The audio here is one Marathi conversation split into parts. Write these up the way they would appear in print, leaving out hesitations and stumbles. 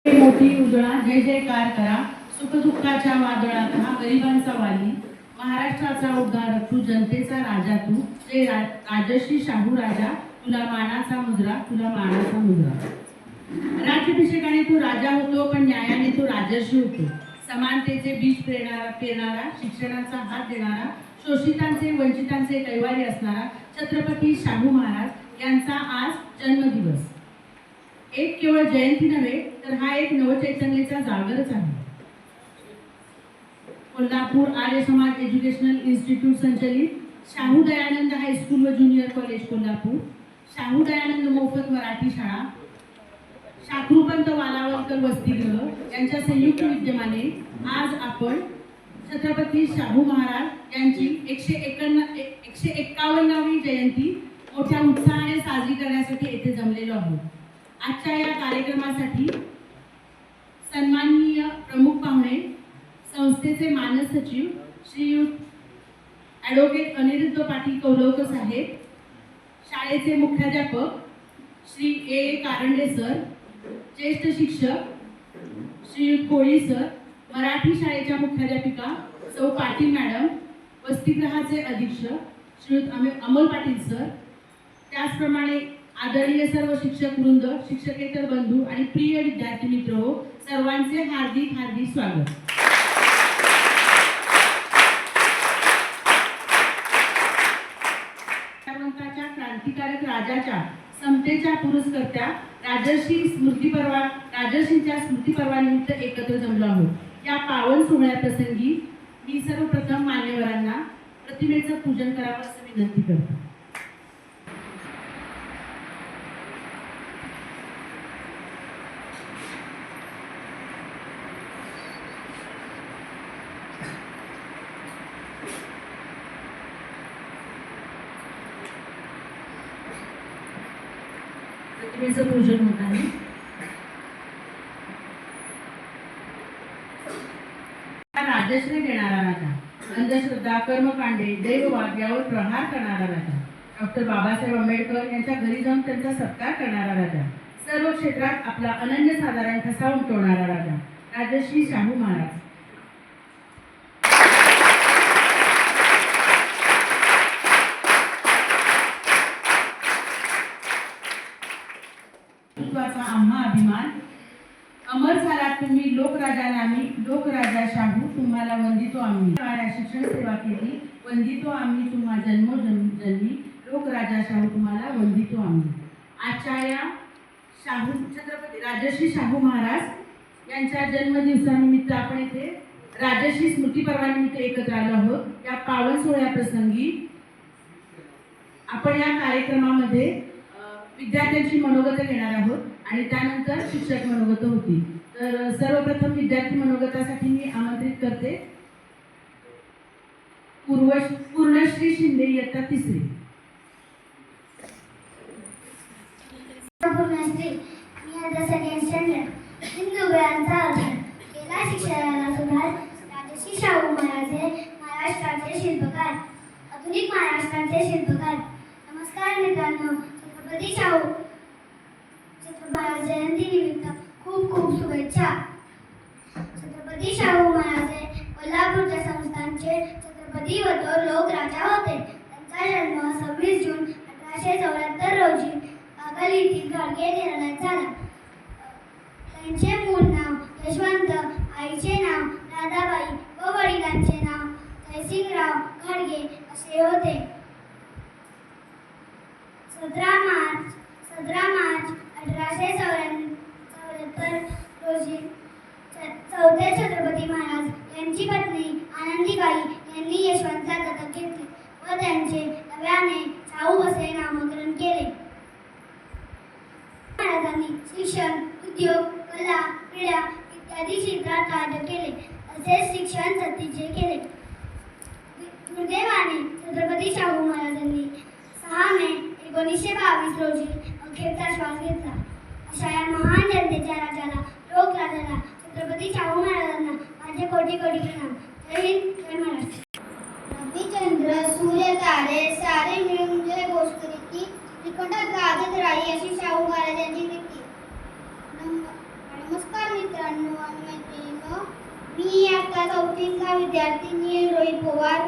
मोठी उजळा जय जयकार करा, सुखदुःखाच्या वादळात हा गरिबांचा वाली, महाराष्ट्राचा उद्धारक तू, जनतेचा राजा तू, जय राजश्री शाहू राजा, तुला मानाचा मुजरा, तुला मानाचा मुजरा। राज्याभिषेकाने तू राजा होतो, पण न्यायाने तू राजर्षी होतो। समानतेचे बीज पेरणारा, शिक्षणाचा हात देणारा, शोषितांचे वंचितांचे कैवारी असणारा छत्रपती शाहू महाराज यांचा आज जन्मदिवस। एक केवळ जयंती नव्हे, तर हा एक नवचैतन्याचा जागरच आहे। कोल्हापूर आर्य समाज एज्युकेशनल इन्स्टिट्यूट संचलित शाहू दयानंद हायस्कूल व ज्युनियर कॉलेज कोल्हापूर, शाहू दयानंद मोफत मराठी शाळा, शाकरूपंत वालावलकर वसतिगृह यांच्या संयुक्त विद्यमाने आज आपण छत्रपती शाहू महाराज यांची 151वी जयंती मोठ्या उत्साहाने साजरी करण्यासाठी येथे जमलेलो आहोत। आजच्या या कार्यक्रमासाठी सन्माननीय प्रमुख पाहुणे, संस्थेचे मानद सचिव श्रीयुत ॲडव्होकेट अनिरुद्ध पाटील कौलवकर साहेब, शाळेचे मुख्याध्यापक श्री ए कारंडे सर, ज्येष्ठ शिक्षक श्रीयुत कोळी सर, मराठी शाळेच्या मुख्याध्यापिका सौ पाटील मॅडम, वसतिगृहाचे अधीक्षक श्रीयुत अमोल पाटील सर, त्याचप्रमाणे आदरणीय सर्व शिक्षक वृंद, शिक्षकेतर बंधू आणि प्रिय विद्यार्थी मित्र हो, सर्वांचे हार्दिक हार्दिक स्वागत। क्रांतिकारक राजाच्या समतेच्या पुरस्कर्त्या राजर्षींच्या स्मृतिपर्वानिमित्त एकत्र जमलो आहोत। या पावन सोहळ्याप्रसंगी मी सर्वप्रथम मान्यवरांना प्रतिमेचं पूजन करावं असं विनंती करतो। प्रतिमेचं पूजन होत आहे। राजश्री देणारा राजा, अंधश्रद्धा, कर्मकांडे, दैववाद यावर प्रहार करणारा राजा, डॉक्टर बाबासाहेब आंबेडकर यांच्या घरी जाऊन त्यांचा सत्कार करणारा राजा, सर्व क्षेत्रात आपला अनन्यसाधारण ठसा उमटवणारा राजा, राजश्री शाहू महाराज। आम्हा अभिमान, अमर झाला तुम्ही लोकराजा नामी, लोकराजा शाहू तुम्हाला वंदितो आम्ही। शिक्षण सेवा केली, वंदितो आम्ही तुम्हा जन्मोजन्मी, लोकराजा शाहू तुम्हाला वंदितो आम्ही। आजच्या या छत्रपती राजश्री शाहू महाराज यांच्या जन्मदिवसानिमित्त आपण येथे राजश्री स्मृतिपर्वानिमित्त एकत्र आलो आहोत। या पावन सोहळ्याप्रसंगी आपण या कार्यक्रमामध्ये विद्यार्थ्यांची मनोगत घेणार आहोत आणि त्यानंतर शिक्षक मनोगत होती। तर सर्वप्रथम विद्यार्थी मनोगतासाठी मी आमंत्रित करते पूर्णश्री शिंदे, इयत्ता 3री। पूर्णश्री हिंदू वेळांचा आधार केला, शिक्षणाला सुधार, राजश्री शाहू महाराज हे महाराष्ट्राचे शिल्पकार, आधुनिक महाराष्ट्राचे शिल्पकार। नमस्कार मित्रांनो, छत्रपती शाहू महाराज जयंती निमित्त खूप खूप शुभेच्छा। छत्रपती शाहू महाराज हे कोल्हापूरच्या संस्थानचे छत्रपती व तो लोकराजा होते। त्यांचा जन्म 26 जून 1874 रोजी कागल येथील घाडगे घराण्यात झाला। त्यांचे मूळ नाव यशवंत, आईचे नाव राधाबाई व वडिलांचे नाव जयसिंगराव घाडगे असे होते। 17 मार्च 1874 रोजी चौथे छत्रपती महाराज यांची पत्नी आनंदीबाई यांनी यशवंतला दत्तक घेतले व त्यांचे नव्याने शाहू असे नामकरण केले। महाराजांनी शिक्षण, उद्योग, कला, क्रीडा इत्यादी क्षेत्रात कार्य केले, तसेच शिक्षण सक्तीचे केले। दुर्दैवाने छत्रपती शाहू महाराजांनी 6 मे 1922 रोजी अखेरचा श्वास घेतला। अशा या महान जनतेच्या राजाला, लोकराजाला, छत्रपती शाहू महाराजांना माझे कोटी कोटी प्रणाम। जय हिंद, जय महाराष्ट्र। रविचंद्र, सूर्य, तारे सारे मिळून जय घोष करीती, त्रिकंठ गाजत राही अशी शाहू महाराजांची कीर्ती। नमस्कार मी आता चौथीचा विद्यार्थिनी रोहित पवार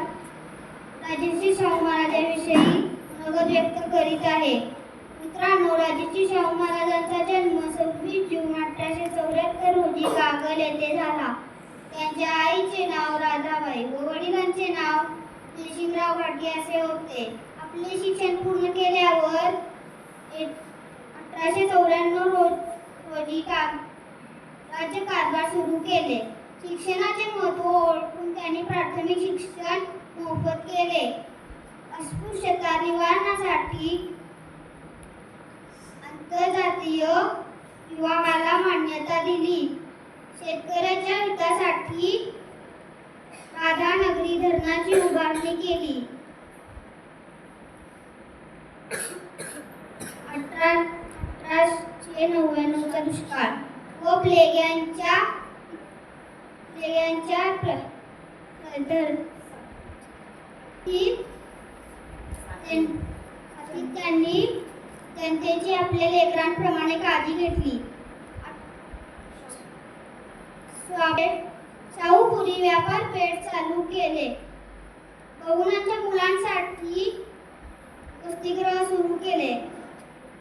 राजश्री शाहू महाराजांविषयी मनोगत व्यक्त करीत आहे. मित्रांनो, राजश्री शाहू महाराजांचा जन्म 26 जून 1874 रोजी कागल येथे झाला. त्यांच्या आईचे नाव राधाबाई व वडिलांचे नाव देशिंगराव घाटगे असे होते. आपले शिक्षण पूर्ण केल्यावर 1894 रोजी राज्यकारभार सुरू केले. शिक्षणाचे महत्त्व ओळखून त्यांनी प्राथमिक शिक्षण मोफत केले. अस्पृश्यता निवारणासाठी आंतरजातीय विवाहाला मान्यता दिली. शेतकऱ्यांच्या हितासाठी राधानगरी धरणाची उभारणी केली. 1899 चा दुष्काळ व प्लेग्यांच्या त्यांनी जनतेची आपल्या लेकरांप्रमाणे काळजी घेतली. शाहूपुरी व्यापार पेठ चालू केले. बहुनांच्या मुलांसाठी वसतिगृह सुरू केले.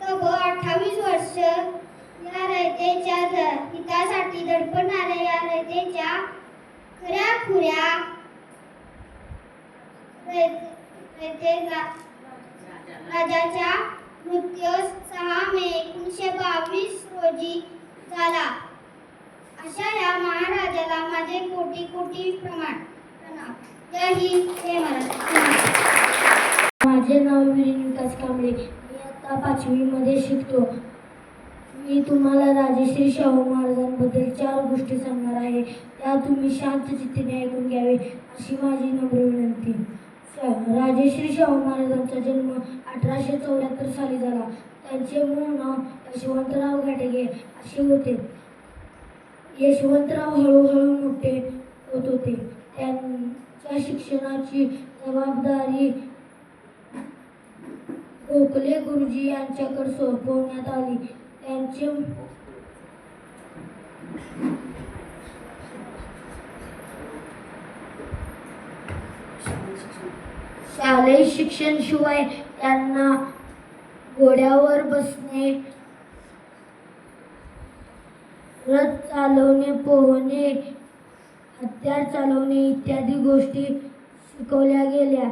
तब्बल 28 वर्ष या रयतेच्या हितासाठी धडपडणाऱ्या या रयतेच्या खऱ्याखुऱ्या राजाचा मृत्यू 6 मे 1922 रोजी झाला. अशा या महाराजाला माझे कोटी कोटी प्रणाम. जय हिंद, जय महाराष्ट्र. माझे नाव विरीन विकास कांबळे. मी आता 5वी मध्ये शिकतो. मी तुम्हाला राजश्री शाहू महाराजांबद्दल 4 गोष्टी सांगणार आहे. त्या तुम्ही शांत चित्ताने ऐकून घ्यावे अशी माझी नम्र विनंती. राजश्री शाहू महाराजांचा जन्म 1874 साली झाला. त्यांचे मूळ नाव यशवंतराव घाटगे असे होते. यशवंतराव हळूहळू मोठे होत होते. त्यांच्या शिक्षणाची जबाबदारी गोखले गुरुजी यांच्याकडे सोपवण्यात आली. त्यांचे शालेय शिक्षण शिवाय त्यांना घोड्यावर बसणे, रथ चालवणे, पोहणे, हत्यार चालवणे इत्यादी गोष्टी शिकवल्या गेल्या.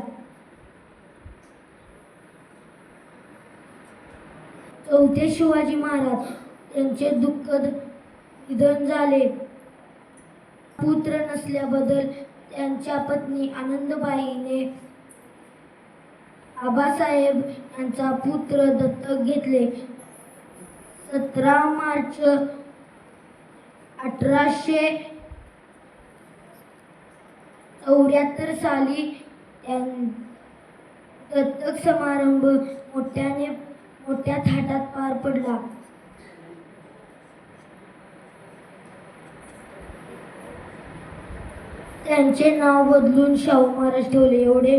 चौथे शिवाजी महाराज यांचे दुःखद निधन झाले. पुत्र नसल्याबद्दल त्यांच्या पत्नी आनंदबाईने आबासाहेब यांचा पुत्र दत्तक घेतले. 17 मार्च 1874 साली दत्तक समारंभ मोठ्या थाटात पार पडला. त्यांचे नाव बदलून शाहू महाराज ठेवले. एवढे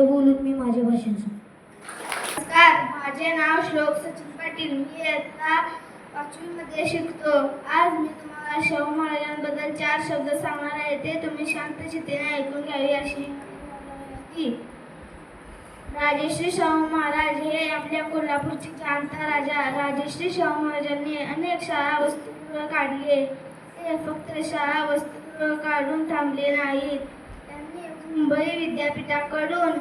बोलून मी माझे भाषण संपवले. नमस्कार, माझे नाव श्लोक सचिन पाटील. मी इयत्ता 5वी मध्ये शिकतो. आज मी तुम्हाला शाहू महाराजांबद्दल 4 शब्द सांगणार आहे. ते तुम्ही शांत चित्ताने ऐकून घ्यावे अशी विनंती. राजश्री शाहू महाराज हे आपल्या कोल्हापूरचे जाणता राजा. राजश्री शाहू महाराजांनी अनेक शाळा वसतिगृह काढले. ते फक्त शाळा वसतिगृह काढून थांबले नाहीत. त्यांनी मुंबई विद्यापीठाकडून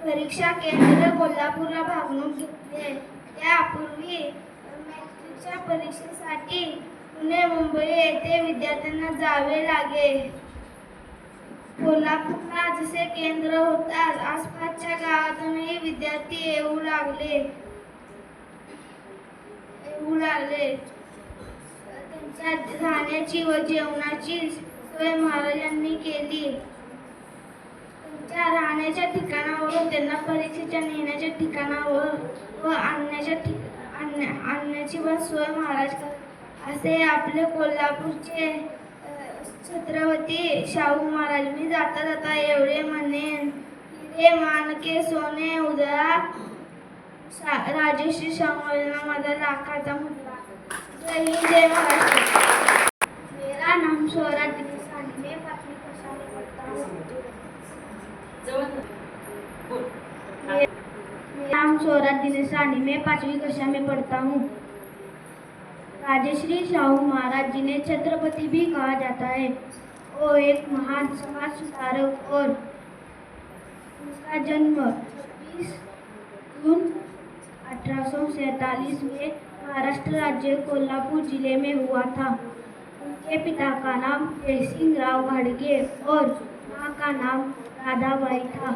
परीक्षा केंद्र कोल्हापूरला भागवून घेतले. त्यापूर्वी मॅट्रिकच्या परीक्षेसाठी पुणे, मुंबई येथे विद्यार्थ्यांना जावे लागे. कोल्हापूरला जसे केंद्र होताच आसपासच्या गावातूनही विद्यार्थी येऊ लागले. त्यांच्या राहण्याची व जेवणाची सोय महाराजांनी केली. त्यांच्या राहण्याच्या ठिकाणावरून त्यांना परीक्षेच्या नेण्याच्या ठिकाणावर व आणण्याची पण सोय महाराज करतात. असे आपले कोल्हापूरचे छत्रपती शाहू महाराज. मी जाता जाता एवढे म्हणेन, हिरे माणके सोने उधळा, राजश्री शाहू महाराजांना माझा लाखाचा मुद्रा. जय हिंद, जय महाराष्ट्र. मेरा नाम दिनेश रानी, मैं 5वीं कक्षा में पढ़ता हूँ। राजश्री शाहू महाराज जिन्हें छत्रपति भी कहा जाता है, वो एक महान समाज सुधारक और उनका जन्म 26 जून 1847 में महाराष्ट्र राज्य कोल्हापुर जिले में हुआ था। उनके पिता का नाम जयसिंगराव घाटगे और माँ का नाम राधाबाई था।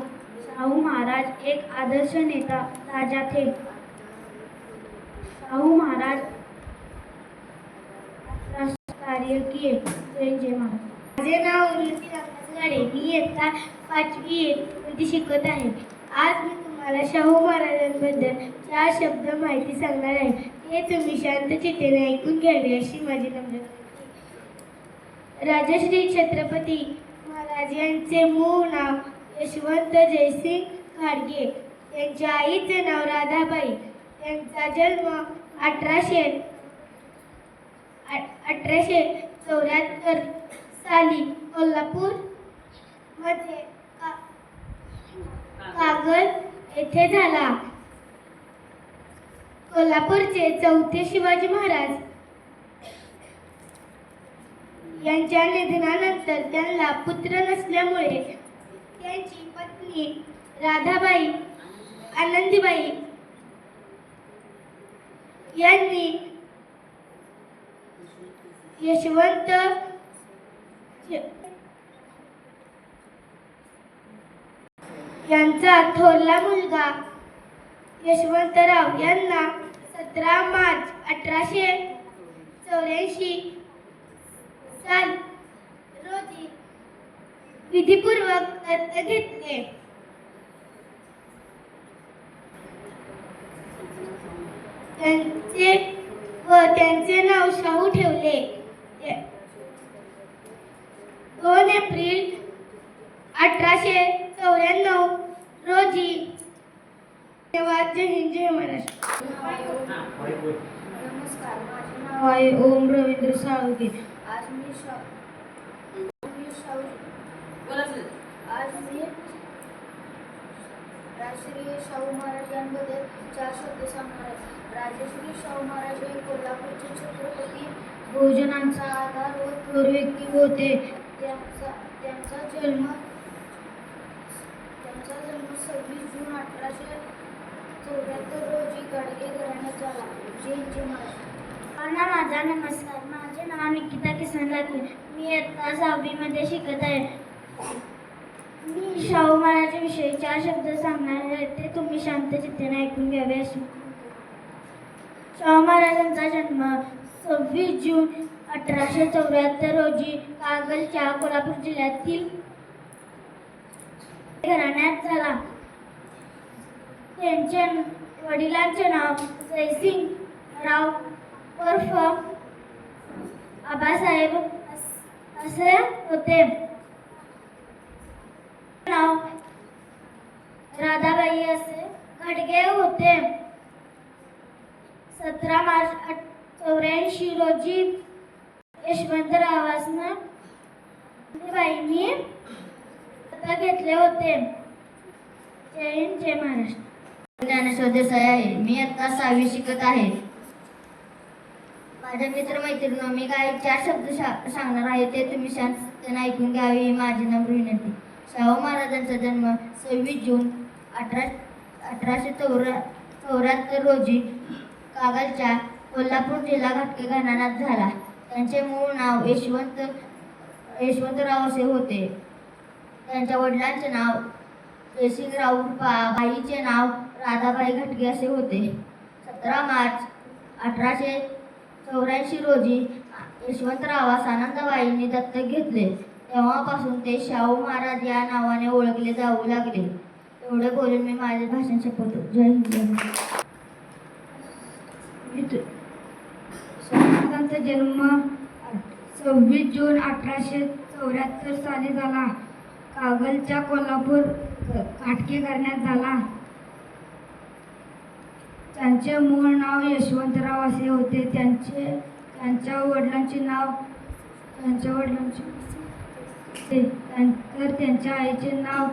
शाहू महाराज एक आदर्श नेता राजा थे। शाहू महाराज कार्य किए। जय महाराज। माझे नाव उन्नती रामदास गाडे, मी इयत्ता 5वी मध्ये शिकत आहे। आज मी तुम्हाला शाहू महाराजांबद्दल 4 शब्द माहिती सांगणार आहे। ते तुम्ही शांत चित्ताने ऐकून घ्यावे अशी माझी नम्र विनंती। राजश्री छत्रपती महाराज यांचे मूळ नाव यशवंत जयसिंग घाटगे, त्यांच्या आईचे नाव राधाबाई। त्यांचा जन्म 1874 साली कोल्हापूर मध्ये कागल येथे झाला। कोल्हापूरचे 4थे शिवाजी महाराज यांच्या निधनानंतर त्यांना पुत्र नसल्यामुळे त्यांची पत्नी राधाबाई आनंदीबाई यांनी यशवंत यांचा थोरला मुलगा यशवंतराव यांना 17 मार्च 1884 साल रोजी विधिपूर्वक दत्तक घेतले। त्यांचे नाव शाहू ठेवले। 2 एप्रिल 1894 रोजी। धन्यवाद। जय हिंद, जय महाराष्ट्र। नमस्कार, माझे नाव आहे ओम रवींद्र साळुंखे। आज मी राजश्री शाहू महाराज यांबद्दल 4 शब्द सांगणार आहे। राजश्री शाहू महाराज हे कोल्हापूरचे छत्रपती बहुजनांचा आधार व थोर व्यक्ती होते। त्यांचा जन्म 26 जून 1874 रोजी गाडगे घराण्यात झाला। जय महाराज। माझा नमस्कार, माझे नाव निकिता किसन लाटले, मी इयत्ता 6वी मध्ये शिकत आहे। मी शाहू महाराजांविषयी 4 शब्द सांगणार आहे, ते तुम्ही शांत चित्ताने ऐकून घ्यावे असे। शाहू महाराजांचा जन्म 26 जून 1874 रोजी कागलच्या कोल्हापूर जिल्ह्यातील घराण्यात झाला। त्यांच्या वडिलांचे नाव जयसिंगराव उर्फ आबासाहेब असे होते। नाव राधाबाई असे घाटगे होते। 17 मार्च 1884 रोजी यशवंतरावांना बाईंनी दत्तक घेतले होते। जय हिंद, जय महाराष्ट्र। ज्ञानेश्वर देसाई आहे, मी आता 6वी शिकत आहे। माझ्या मित्रमैत्रिणींनो, मी काही 4 शब्द सांगणार आहे, ते तुम्ही शांतपणे ऐकून घ्यावे ही माझी नम्र विनंती। शाहू महाराजांचा जन्म 26 जून 1874 रोजी कागलच्या कोल्हापूर जिल्हा घाटगे घराण्यात झाला। त्यांचे मूळ नाव यशवंतराव असे होते। त्यांच्या वडिलांचे नाव जयसिंगराव उर्फ बाईचे नाव राधाबाई घाटगे असे होते। 17 मार्च 1884 रोजी यशवंतरावास आनंदबाईंनी दत्तक घेतले। तेव्हापासून ते शाहू महाराज या नावाने ओळखले जाऊ लागले। एवढे बोलून मी माझे भाषण संपवतो। जय हिंद, जय महाराष्ट्र। महाराजांचा जन्म 26 जून 1874 साली झाला। कागलच्या कोल्हापूर घाटगे घराण्यात झाला। त्यांचे मूळ नाव यशवंतराव असे होते। त्यांच्या वडिलांचे नाव त्यांच्या आईचे नाव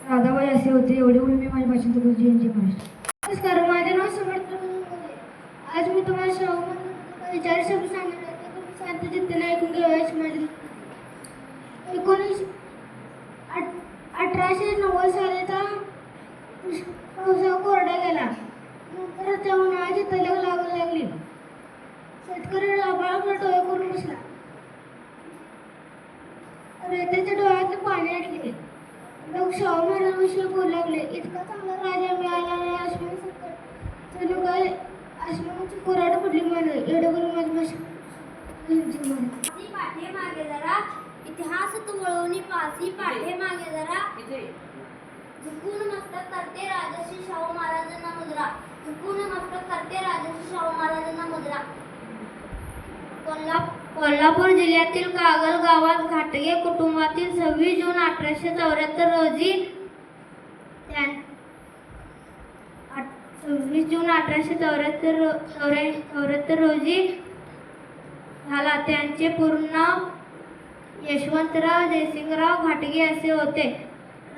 राधाबाई असे होते। एवढे बोलून मी माझ्या भाषण संपवतो। जय हिंद, जय महाराष्ट्र। नमस्कार, माझे नाव समर्थ मुंगले. आज मी तुम्हाला शाहू महाराजांबद्दल 4 शब्द सांगणार आहे. ते तुम्ही शांत चित्ताने ऐकून घ्यावे अशी माझी 1890 सालाचा पावसाळा कोरडा गेला. नंतर त्या उन्हाळ्याची तलग लागू लागली. शेतकरी आभाळाकडे डोळे करून बसला. रयतेच्या डोळ्यात पाणी अडले. लोक शाहू महाराजांविषयी बोलू लागले. इतका चांगला राजा मिळाला आहे. अश्विनी संकट जणू काय आसमानाची कोराड पडली मला. एवढं बोलून माझी भाषा पाठे मागे जरा इतिहास तुमळवणी पासी पाठे मागे जरा झुकून मस्तक करते राजर्षी शाहू महाराजांना मुद्रा. झुकून मस्तक करते राजर्षी शाहू महाराजांना मुद्रा. कोल्हापूर जिल्ह्यातील कागल गावात घाटगे कुटुंबातील 26 जून 1874 रोजी 26 जून 1874 रोजी झाला. त्यांचे पूर्ण नाव यशवंतराव जयसिंगराव घाटगे असे होते.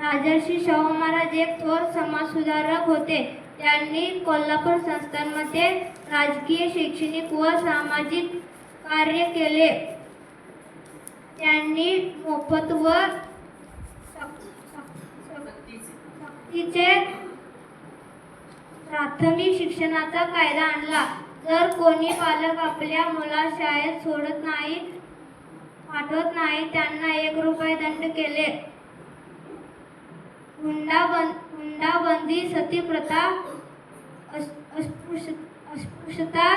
राजर्षी शाहू महाराज एक थोर समाजसुधारक होते. त्यांनी कोल्हापूर संस्थांमध्ये राजकीय, शैक्षणिक व सामाजिक कार्य केले. त्यांनी मोफत व सक्तीचे प्राथमिक शिक्षणाचा कायदा आणला. जर कोणी पालक आपल्या मुलास शाळेत पाठवत नाही त्यांना 1 रुपये दंड केले. हुंडाबंदी, सती प्रथा, अस्पृश्यता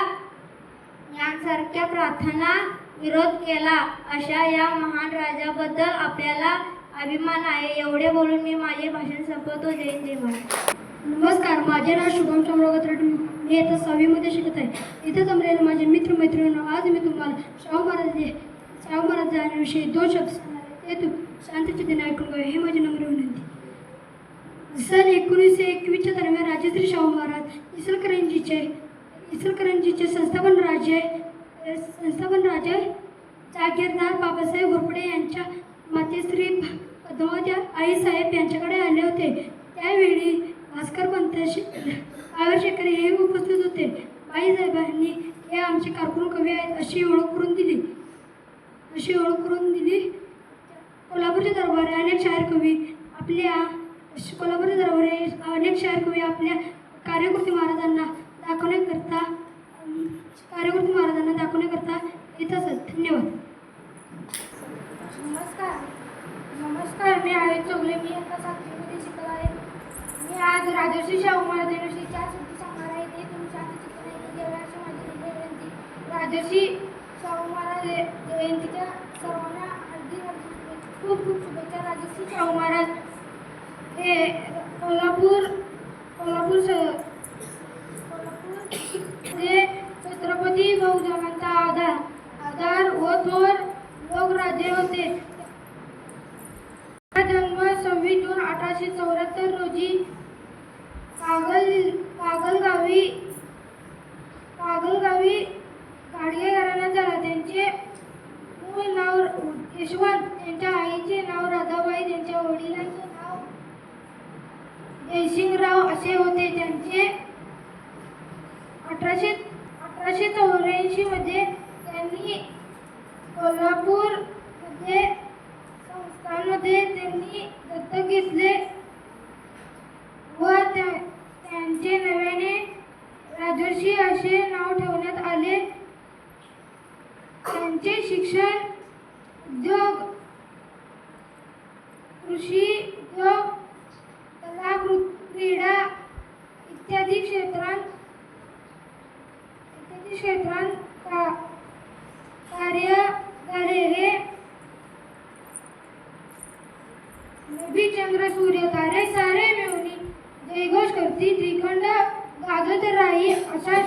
यांसारख्या प्रथांना विरोध केला. अशा या महान राजाबद्दल आपल्याला अभिमान आहे. एवढे बोलून मी माझे भाषण संपवतो. जय हिंद, जय महाराष्ट्र. नमस्कार, माझे नाव शुभम चंद्रगत रेड्डी. मी आता 6वी मध्ये शिकत आहे. इथे जमलेले माझे मित्र मैत्रिणी, आज मी तुम्हाला शाहू महाराजांविषयी 2 शब्द सांगणार आहे. ते तुम्ही शांत चित्ताने ऐकून घ्यावे ही माझी नम्र विनंती. सन 1921 दरम्यान राजश्री शाहू महाराज इचलकरंजीचे संस्थापन राजे जागीरदार बाबासाहेब घोरपडे यांच्या मातेश्री पद्मावती आईसाहेब यांच्याकडे आले होते. त्यावेळी भास्कर पंत आवर्शेकर हे उपस्थित होते. बाईसाहेबांनी हे आमचे कारकुन कवी आहेत अशी ओळख करून दिली. कोल्हापूरच्या दरबारी अनेक शाहीर कवी आपल्या कार्यकृती महाराजांना दाखवण्याकरता येत असत. धन्यवाद. नमस्कार, मी आहे चौगले. मी आता 7वी मध्ये शिकत आहे. मी आज राजर्षी शाहू महाराजांविषयी 4 शब्द सांगणार आहे. ते तुम्ही शांत चित्ताने ऐकून घ्यावे अशी माझी विनंती. राजर्षी शाहू महाराज जयंतीच्या सर्वांना हार्दिक खूप शुभेच्छा. राजर्षी शाहू महाराज हे कोल्हापूर छत्रपती बहुजनांचा आधार व थोर लोकराजे होते. जन्म 26 जून 1874 रोजी कागल गावी घाटगे घराण्यात झाला. त्यांचे मूळ नाव यशवंत, त्यांच्या आईचे नाव राधाबाई, त्यांच्या वडिलांचे नाव जयसिंगराव असे होते. त्यांचे 1884 मध्ये त्यांनी कोल्हापूर संस्थांमध्ये त्यांनी दत्तक घेतले व त्यांचे नव्याने राजर्षी असे नाव ठेवण्यात आले. त्यांचे शिक्षण उद्योग, कृषी उद्योग, कला, क्रीडा इत्यादी क्षेत्रांत कार्य झाले. हे नभीचंद्र सूर्य तारे सारे मिळून जयघोष करती त्रिखंड गाजत राही अशा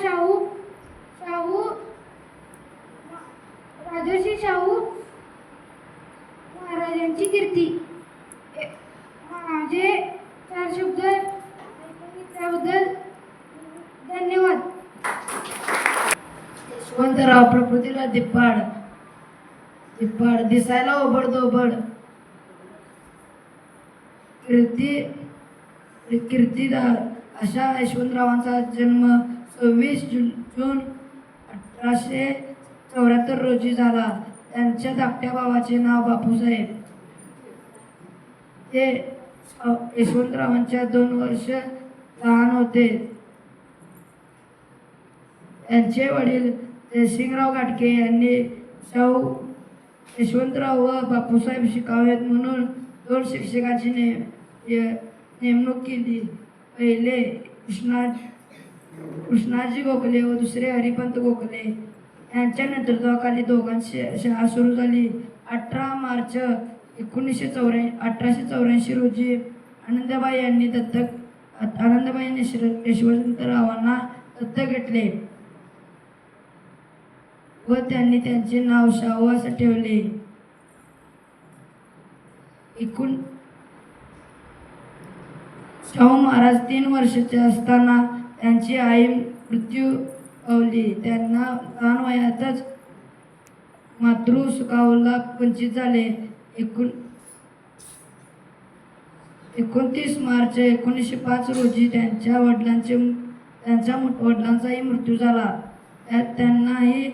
राजर्षी शाहू महाराजांची कीर्ती. माझे 4 शब्द त्याबद्दल धन्यवाद. यशवंतराव प्रकृतीला दिप्पाड दिसायला ओबड-दोबड, कीर्तिदार अशा यशवंतरावांचा जन्म 26 जून 1874 रोजी झाला. त्यांच्या धाकट्या भावाचे नाव बापूसाहेब. ते यशवंतरावांच्या 2 वर्ष लहान होते. त्यांचे वडील जयसिंगराव घाटगे यांनी शाहू यशवंतराव व बापूसाहेब शिकावेत म्हणून 2 शिक्षकांची नेमणूक केली. पहिले कृष्णाजी गोखले व दुसरे हरिपंत गोखले यांच्या नेतृत्वाखाली दोघांची शाळा सुरू झाली. 18 मार्च 1884 रोजी आनंदबाई यशवंतरावांना दत्तक घेतले व त्यांनी त्यांचे नाव शाहू असे ठेवले. शाहू महाराज 3 वर्षाचे असताना त्यांची आई मृत्यू पावली. त्यांना लहान वयातच मातृसुखावला वंचित झाले. 29 मार्च 1905 रोजी त्यांच्या वडिलांचाही मृत्यू झाला. त्यात त्यांनाही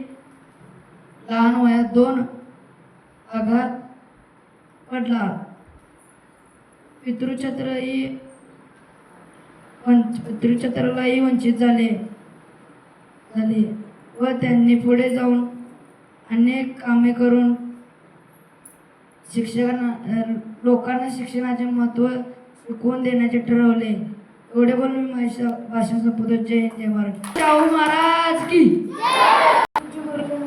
लहान वयात 2 आघात पडला. पितृछत्रालाही वंचित झाले व त्यांनी पुढे जाऊन अनेक कामे करून लोकांना शिक्षणाचे महत्त्व शिकवून देण्याचे ठरवले. एवढे बोलून मी माझी भाषण संपवतो. जय हिंद, जय महाराष्ट्र. शाहू महाराज की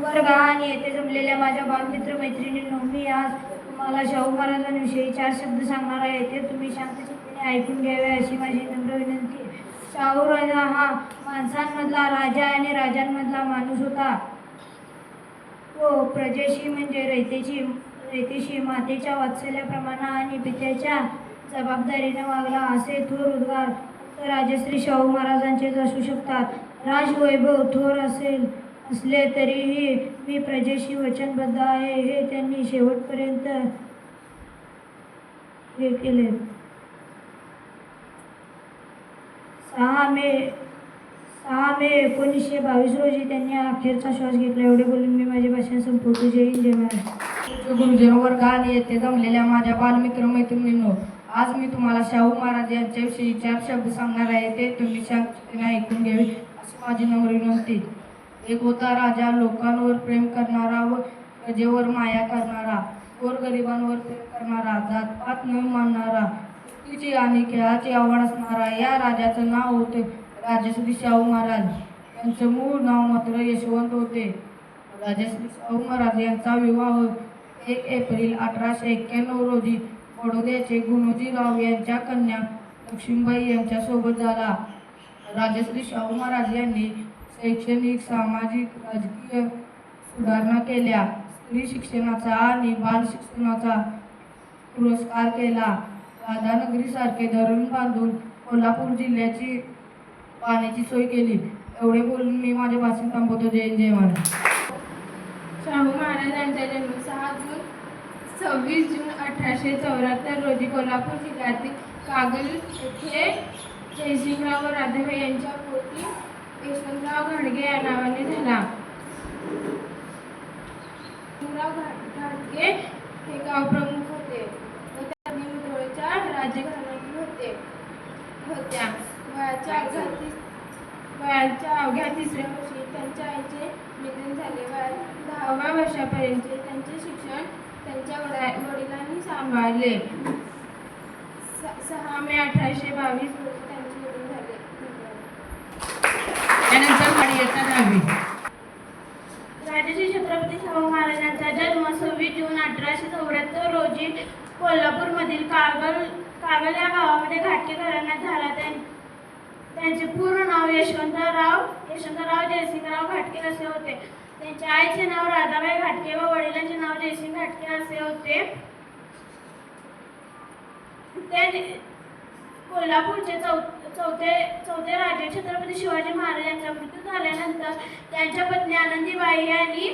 वर्ग आणि येथे जमलेल्या माझ्या बालमित्र मैत्रिणींनो, मी आज तुम्हाला शाहू महाराजांविषयी 4 शब्द सांगणार आहे. ते तुम्ही शांतचित्ताने ऐकून घ्यावे अशी माझी नम्र विनंती. शाहू राजा हा माणसांमधला राजा आणि राजांमधला माणूस होता. तो प्रजेशी म्हणजे रयतेशी मातेच्या वात्सल्याप्रमाणे आणि पित्याच्या जबाबदारीने वागला. असे थोर उद्गार फक्त राजश्री शाहू महाराजांचेच असू शकतात. राजवैभव थोर असले तरीही मी प्रजेशी वचनबद्ध आहे हे त्यांनी शेवटपर्यंत हे केले. 6 मे 1922 रोजी त्यांनी अखेरचा श्वास घेतला. एवढे बोलून मी माझे भाषण संपवतो. जय हिंद, जय महाराष्ट्र. गुरुजन वर्ग आणि येथे जमलेल्या माझ्या बालमित्र मैत्रिणींनो, आज मी तुम्हाला शाहू महाराज यांच्याविषयी 4 शब्द सांगणार आहे. ते तुम्ही शांततेने ऐकून घ्यावे अशी माझी नम्र विनंती. एक होता राजा, लोकांवर प्रेम करणारा व प्रजेवर माया करणारा, गोरगरिबांवर प्रेम करणारा, जातपात न मानणारा, कुस्तीची आणि खेळाची आवड असणारा. या राजाचं नाव होते राजश्री शाहू महाराज. त्यांचं मूळ नाव मात्र यशवंत होते. राजश्री शाहू महाराज यांचा विवाह 1 एप्रिल 1891 रोजी बडोद्याचे गुणोजीराव यांच्या कन्या लक्ष्मीबाई यांच्यासोबत झाला. राजश्री शाहू महाराज यांनी शैक्षणिक, सामाजिक, राजकीय सुधारणा केल्या. स्त्री शिक्षणाचा आणि बाल शिक्षणाचा पुरस्कार केला. राधानगरीसारखे धरण बांधून कोल्हापूर जिल्ह्याची पाण्याची सोय केली. एवढे बोलून मी माझे भाषण थांबवतो. जय हिंद, जय महाराष्ट्र. शाहू महाराजांचा जन्म 26 जून 1874 रोजी कोल्हापूर जिल्ह्यातील कागल येथे जयसिंगराव व राधाबाई यांच्या पोटी यशवंतराव घाटगे या नावाने झाला. यशवंतराव घाटगे हे गाव प्रमुख होते व त्या मुधोळच्या राज्यघराण्यातील होत्या. वयाच्या अवघ्या 3ऱ्या वर्षी त्यांच्या आईचे निधन झाले. 10व्या वर्षापर्यंत त्यांचे शिक्षण त्यांच्या वडिलांनी सांभाळले. 6 मे 1822 रोजी त्यांचे निधन झाले. त्यानंतर इयत्ता 10वी. राजश्री छत्रपती शाहू महाराजांचा जन्म 26 जून 1874 रोजी कोल्हापूरमधील कागल या गावामध्ये घाटगे घराण्यात झाला. त्यांचे पूर्ण नाव यशवंतराव जयसिंगराव घाटगे असे होते. त्यांच्या आईचे नाव राधाबाई घाटगे व वडिलांचे नाव जयसिंग घाटगे असे होते. ते कोल्हापूरचे चौथे राजे छत्रपती शिवाजी महाराजांचा मृत्यू झाल्यानंतर त्यांच्या पत्नी आनंदीबाई यांनी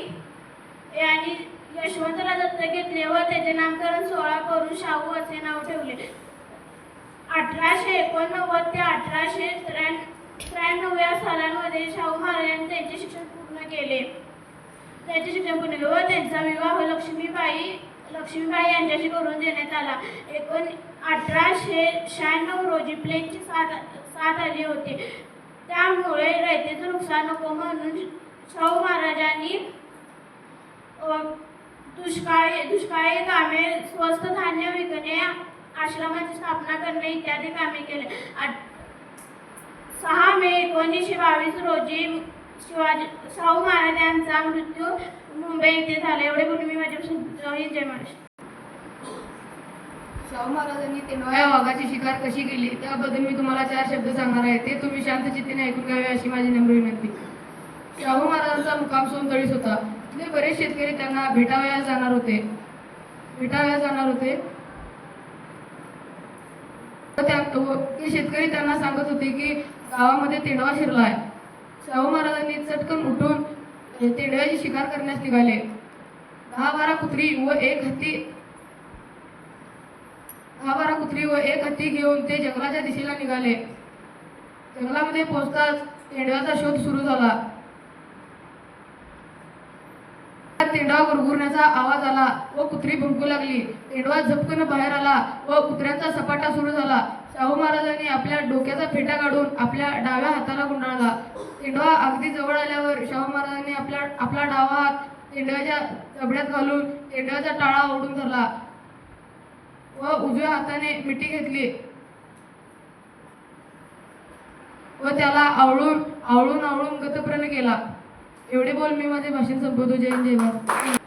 यशवंतराव दत्तक घेतले व त्याचे नामकरण 16 करून शाहू असे नाव ठेवले. 1889 ते 1893 या सालांमध्ये शाहू महाराजांनी त्यांचे शिक्षण पूर्ण केले व त्यांचा विवाह लक्ष्मीबाई यांच्याशी करून देण्यात आला. 1896 रोजी प्लेगची साथ आली होती. त्यामुळे रयतेचं नुकसान नको म्हणून शाहू महाराजांनी दुष्काळी कामे, स्वस्त धान्य विकणे, आश्रमाची स्थापना करणे इत्यादी कामे केले. 6 मे 1922 रोजी शाहू महाराजांचा मृत्यू मुंबई येथे झाला. एवढे बोलून मी माझ्या जय महाराष्ट्र. शाहू महाराजांनी तेंडवा या वाघाची शिकार कशी केली त्याबद्दल मी तुम्हाला 4 शब्द सांगणार आहे. ते तुम्ही शांत चित्तीने ऐकून घ्यावे अशी माझी नम्र विनंती. शाहू महाराजांचा मुक्काम सोनतळीस होता. तिथे बरेच शेतकरी त्यांना भेटावयास जाणार होते. ते शेतकरी त्यांना सांगत होते की गावामध्ये तेंडवा शिरला आहे. शाहू महाराजांनी चटकन उठून तेंडव्याची शिकार करण्यास निघाले. 10-12 कुत्री व एक हत्ती घेऊन ते जंगलाच्या दिशेला निघाले. जंगलामध्ये पोहोचताच तेंडव्याचा शोध सुरू झाला. तेंडवा गुरगुरण्याचा आवाज आला व कुत्री भुंकू लागली. तेंडवा झपकन बाहेर आला व कुत्र्यांचा सपाटा सुरू झाला. शाहू महाराजांनी आपल्या डोक्याचा फेटा काढून आपल्या डाव्या हाताला गुंडाळला. तेंडवा अगदी जवळ आल्यावर शाहू महाराजांनी आपला डावा हात तेंडव्याच्या जबड्यात घालून तेंडव्याचा टाळा ओढून धरला व उजव्या हाताने मिठी घेतली व त्याला आवळून गतप्राण केला. एवढे बोल मी माझे भाषण संपवतो. जय हिंद, जय भारत.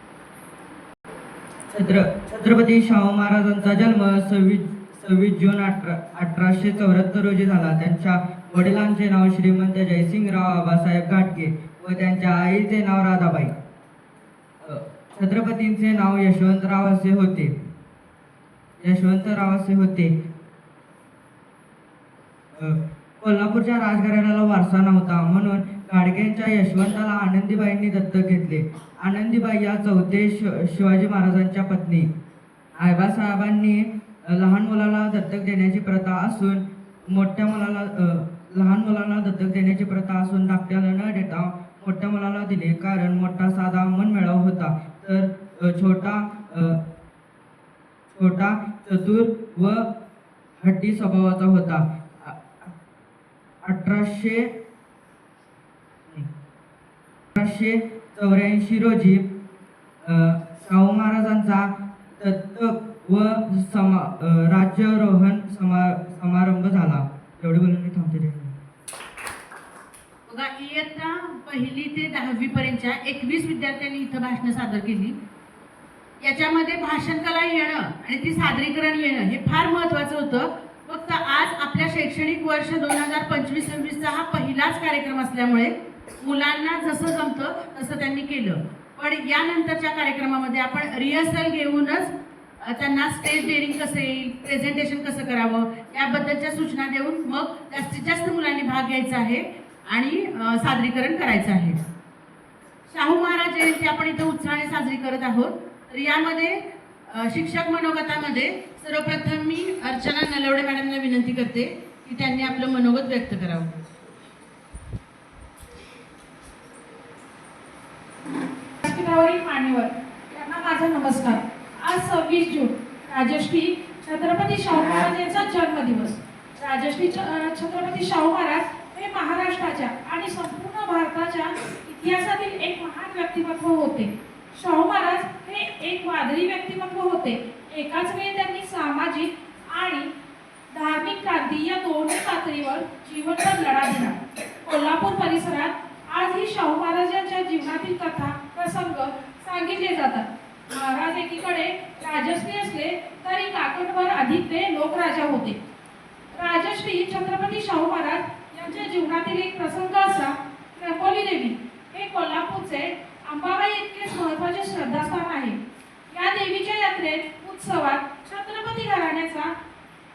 छत्रपती शाहू महाराजांचा जन्म 26 जून 1874 रोजी झाला. त्यांच्या वडिलांचे नाव श्रीमंत जयसिंगराव आबासाहेब घाटगे व त्यांच्या आईचे नाव राधाबाई. छत्रपतींचे नाव यशवंतराव असे होते. कोल्हापूरच्या राजघराण्याला वारसा नव्हता म्हणून घाटगेंच्या यशवंताला आनंदीबाईंनी दत्तक घेतले. आनंदीबाई या चौथे शिवाजी महाराजांच्या पत्नी. आबासाहेबांनी लहान मुलाला दत्तक देण्याची प्रथा असून धाकट्याला न देता मोठ्या मुलाला दिले, कारण मोठा साधा मनमिळाऊ होता तर छोटा चतुर व हट्टी स्वभावाचा होता. 1884 रोजी शाहू महाराजांचा दत्तक व राज्यारोहण समारंभ झाला. एवढे बोलून मी थांबते. बघा, इयत्ता 1ली ते 10वी पर्यंतच्या 21 विद्यार्थ्यांनी इथं भाषणं सादर केली. याच्यामध्ये भाषण कला येणं आणि ती सादरीकरण येणं हे फार महत्त्वाचं होतं. फक्त आज आपल्या शैक्षणिक वर्ष 2025-26चा हा पहिलाच कार्यक्रम असल्यामुळे मुलांना जसं जमतं तसं त्यांनी केलं. पण यानंतरच्या कार्यक्रमामध्ये आपण रिहर्सल घेऊनच त्यांना स्टेज डेअरिंग कसं येईल, प्रेझेंटेशन कसं करावं याबद्दलच्या सूचना देऊन मग जास्तीत जास्त मुलांनी भाग घ्यायचा आहे आणि सादरीकरण करायचं आहे. शाहू महाराज जयंती आपण इथं उत्साहाने साजरी करत आहोत. तर यामध्ये शिक्षक मनोगतामध्ये सर्वप्रथम मी अर्चना नलवडे मॅडमला विनंती करते की त्यांनी आपलं मनोगत व्यक्त करावं. व्यासपीठावरील मान्यवर यांना माझा नमस्कार. आज 26 जून राजश्री छत्रपती शाहू महाराज यांचा जन्मदिवस. राजश्री छत्रपती शाहू महाराज हे महाराष्ट्राच्या आणि संपूर्ण भारताच्या इतिहासातील एक महान व्यक्तिमत्व होते. शाहू महाराज हे एक वादळी व्यक्तिमत्व होते. एकाच वेळी त्यांनी सामाजिक आणि धार्मिक क्रांती या दोन्ही पातळीवर जीवनभर लढा दिला. कोल्हापूर परिसरात आजही शाहू महाराजांच्या जीवनातील कथा प्रसंग सांगितले जातात. महाराज एकीकडे राजश्री असले तरी काकणभर अधिक ते लोकराजा होते. राजश्री छत्रपती शाहू महाराज यांच्या जीवनातील एक प्रसंग असा त्र्यंबोली देवी हे कोल्हापूरचे अंबाबाई इतकेच महत्त्वाचे श्रद्धास्थान आहे. या देवीच्या यात्रेत उत्सवात छत्रपती घराण्याचा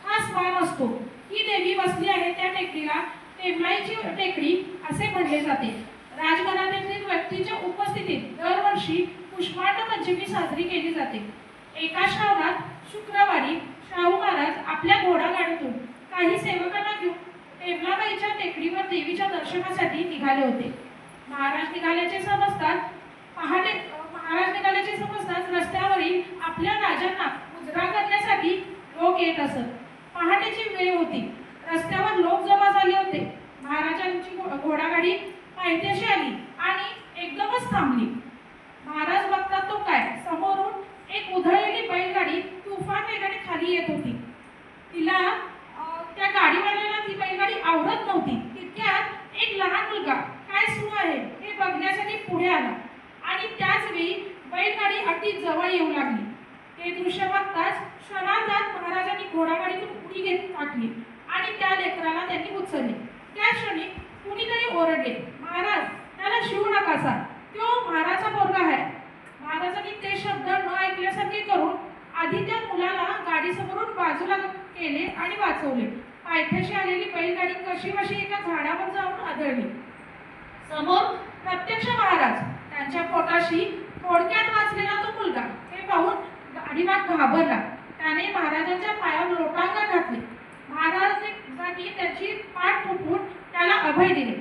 खास मान असतो. ही देवी बसली आहे त्या टेकडीला टेंबलाईची टेकडी असे म्हणले जाते. राजघराण्यातील व्यक्तीच्या उपस्थितीत दरवर्षी पुष्पांड पंचमी साजरी केली जाते. एका श्रावणात शुक्रवारी शाहू महाराज आपल्या घोडागाडीतून काही सेवकांना घेऊन टेबलाबाईच्या टेकडीवर देवीच्या दर्शनासाठी निघाले होते. महाराज निघाल्याचे समजताच रस्त्यावरील आपल्या राजांना मुजरा करण्यासाठी लोक येत असत. पहाटेची वेळ होती. रस्त्यावर लोक जमा झाले होते. महाराजांची घोडागाडी पायथ्याशी आली आणि एकदमच थांबली. महाराज बघतात तो काय, समोरून एक उधळलेली बैलगाडी तुफान वेगाने खाली येत होती. तिला त्या गाडीवाल्याला ती बैलगाडी आवडत नव्हती. तितक्यात एक लहान मुलगा काय सुरू आहे हे बघण्यासाठी पुढे आला आणि त्याच वेळी बैलगाडी अगदी जवळ येऊ लागली. हे दृश्य बघताच क्षणार्धात महाराजांनी घोडागाडीतून उडी घेत टाकली आणि त्या लेकराला त्यांनी उचलले. त्या क्षणी कुणीतरी ओरडले, महाराज त्याला शिवू नकासा, तो महाराजा पोरगा आहे. महाराजांनी ते शब्द न ऐकल्यासारखे करून आधी त्या मुलाला गाडीसमोरून बाजूला केले आणि वाचवले. पायथ्याशी आलेली बैलगाडी कशीबशी एका झाडावर जाऊन आदळली. समोर प्रत्यक्ष महाराज, त्यांच्या पोटाशी थोडक्यात वाचलेला तो मुलगा. हे पाहून गाडीवान घाबरला. त्याने महाराजांच्या पायावर लोटांगण घातले. महाराजांनी त्याची पाठ फुटवून त्याला अभय दिले.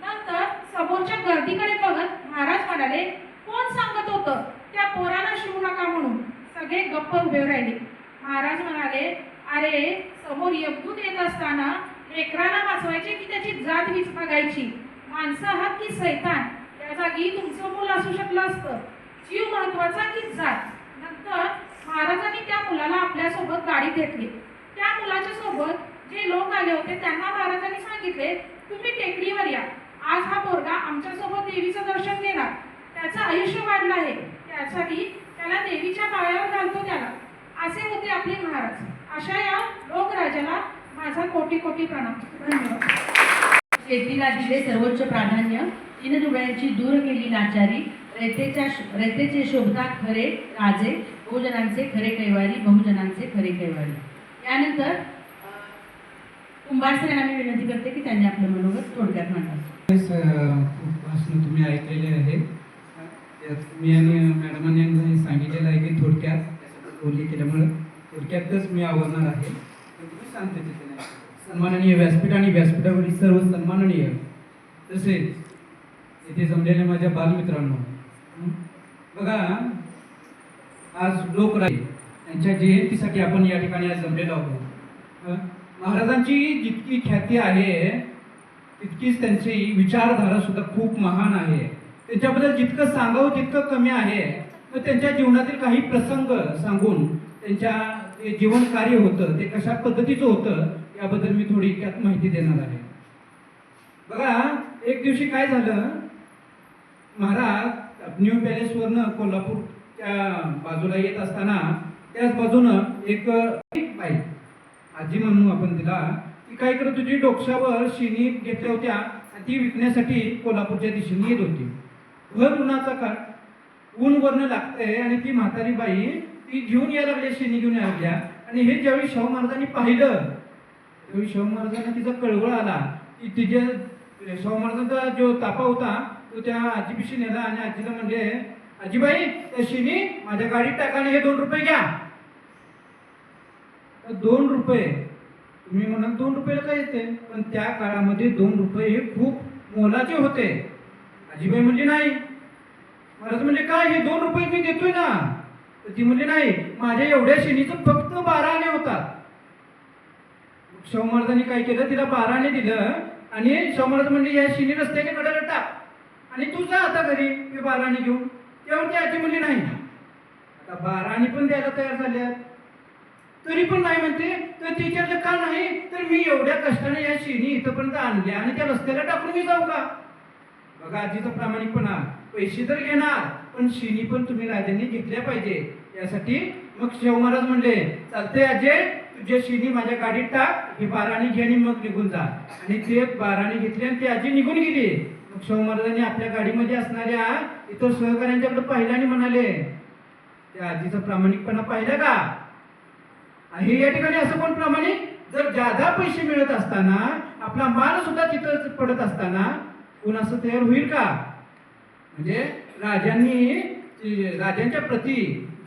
नंतर समोरच्या गर्दीकडे बघत महाराज म्हणाले, कोण सांगत होतं त्या पोराला शिवू नका म्हणून? सगळे गप्प उभे राहिले. महाराज म्हणाले, अरे समोर यमदूत येत असताना लेकराला वाचवायचे की त्याची जात वीज बघायची? माणसं आहात की सैतान? त्या जागी तुमचं मूल असू शकलं असतं. जीव महत्वाचा की जात? नंतर महाराजांनी त्या मुलाला आपल्यासोबत गाडीत घेतले. त्या मुलाच्या सोबत जे लोक आले होते त्यांना महाराजांनी सांगितले, तुम्ही टेकडीवर या. आज हा पोरगा आमच्यासोबत देवीचं दर्शन घेणार. त्याचं आयुष्य वाढलं आहे, त्यासाठी त्याला देवीच्या पायावर घालतो त्याला. असे होते आपले महाराज. अशा या लोकराजाला माझा कोटी कोटी प्रणाम. धन्यवाद. शेतीला दिले सर्वोच्च प्राधान्य, दिनदुबळ्यांची दूर केली लाचारी. रयतेचे शोभता खरे राजे, बहुजनांचे खरे कैवारी, बहुजनांचे खरे कैवारी. यानंतर कुंभार सरांना मी विनंती करते की त्यांनी आपलं मनोगत थोडक्यात मांडावं. भाषण तुम्ही ऐकलेले आहे. मी आणि मॅडमांनी सांगितलेलं आहे की थोडक्यात बोलणी केल्यामुळे थोडक्यातच मी आवडणार आहे. तुम्ही शांततेने सन्माननीय व्यासपीठ आणि व्यासपीठावरील सर्व सन्माननीय तसेच येथे जमलेल्या माझ्या बालमित्रांनो, बघा आज लोकराय यांच्या जयंतीसाठी आपण या ठिकाणी आज जमलेलो आहोत. महाराजांची जितकी ख्याती आहे तितकीच त्यांची विचारधारा सुद्धा खूप महान आहे. त्यांच्याबद्दल जितकं सांगावं तितकं कमी आहे. तर त्यांच्या जीवनातील काही प्रसंग सांगून त्यांच्या जे जीवन कार्य होतं ते कशा पद्धतीचं होतं याबद्दल मी थोडक्यात माहिती देणार आहे. बघा, एक दिवशी काय झालं, महाराज न्यू पॅलेसवरनं कोल्हापूरच्या बाजूला येत असताना त्याच बाजूनं एक बाई, आजी म्हणू आपण तिला, ती काय करत होती, डोक्यावर शिणी घेतल्या होत्या आणि ती विकण्यासाठी कोल्हापूरच्या दिशेने येत होती. भर उन्हाचा काळ, ऊन वरनं लागतंय आणि ती म्हातारी बाई ती घेऊन यायला लागल्या, शिणी घेऊन यायला लागल्या. आणि हे ज्यावेळी शाहू महाराजांनी पाहिलं त्यावेळी शाहू महाराजांना तिचा कळवळ आला की तिच्या शाहू महाराजांचा जो तापा होता तो त्या आजीपाशी नेला आणि आजीला म्हणजे, आजीबाई त्या शिणी माझ्या गाडीत टाका आणि हे 2 रुपये घ्या. 2 रुपये तुम्ही म्हणाल 2 रुपयाला काय येते, पण त्या काळामध्ये 2 रुपये हे खूप मोलाचे होते. आजीबाई म्हणजे नाही. महाराज म्हणजे काय, हे 2 रुपये मी देतोय ना. तर ती म्हणजे नाही, माझ्या एवढ्या शिणीचं फक्त 12 आणे होतात. शाहू महाराजांनी काय केलं, तिला 12 आणे दिलं आणि शाहू महाराज म्हणजे या शिणी रस्त्याच्या कडेला टाक आणि तू जा आता घरी हे 12 आणे घेऊन. त्यावर ती आजी म्हणजे नाही. आता 12 आणे पण द्यायला तयार झाल्या तरी पण नाही म्हणते. तर तिच्याचं का नाही, तर मी एवढ्या कष्टाने या शिणी इथंपर्यंत आणल्या आणि त्या रस्त्याला टाकून मी जाऊ का? बघा आजीचा प्रामाणिकपणा. पैसे तर घेणार पण शिणी पण तुम्ही राजांनी घेतल्या पाहिजे यासाठी. मग शाहू महाराज म्हणले, चालते आजे, तुझ्या शिणी माझ्या गाडीत टाक, हे 12 आणे घे आणि मग निघून जा. आणि ते 12 आणे घेतले आणि ती आजी निघून गेली. मग शाहू महाराजांनी आपल्या गाडीमध्ये असणाऱ्या इतर सहकाऱ्यांच्याकडे पाहिलं आणि म्हणाले, त्या आजीचा प्रामाणिकपणा पाहिला का? हे या ठिकाणी असं कोण प्रामाणिक, जर जादा पैसे मिळत असताना आपला माल सुद्धा तिथं पडत असताना कोण असं तयार होईल का? म्हणजे राजांनी राजांच्या प्रती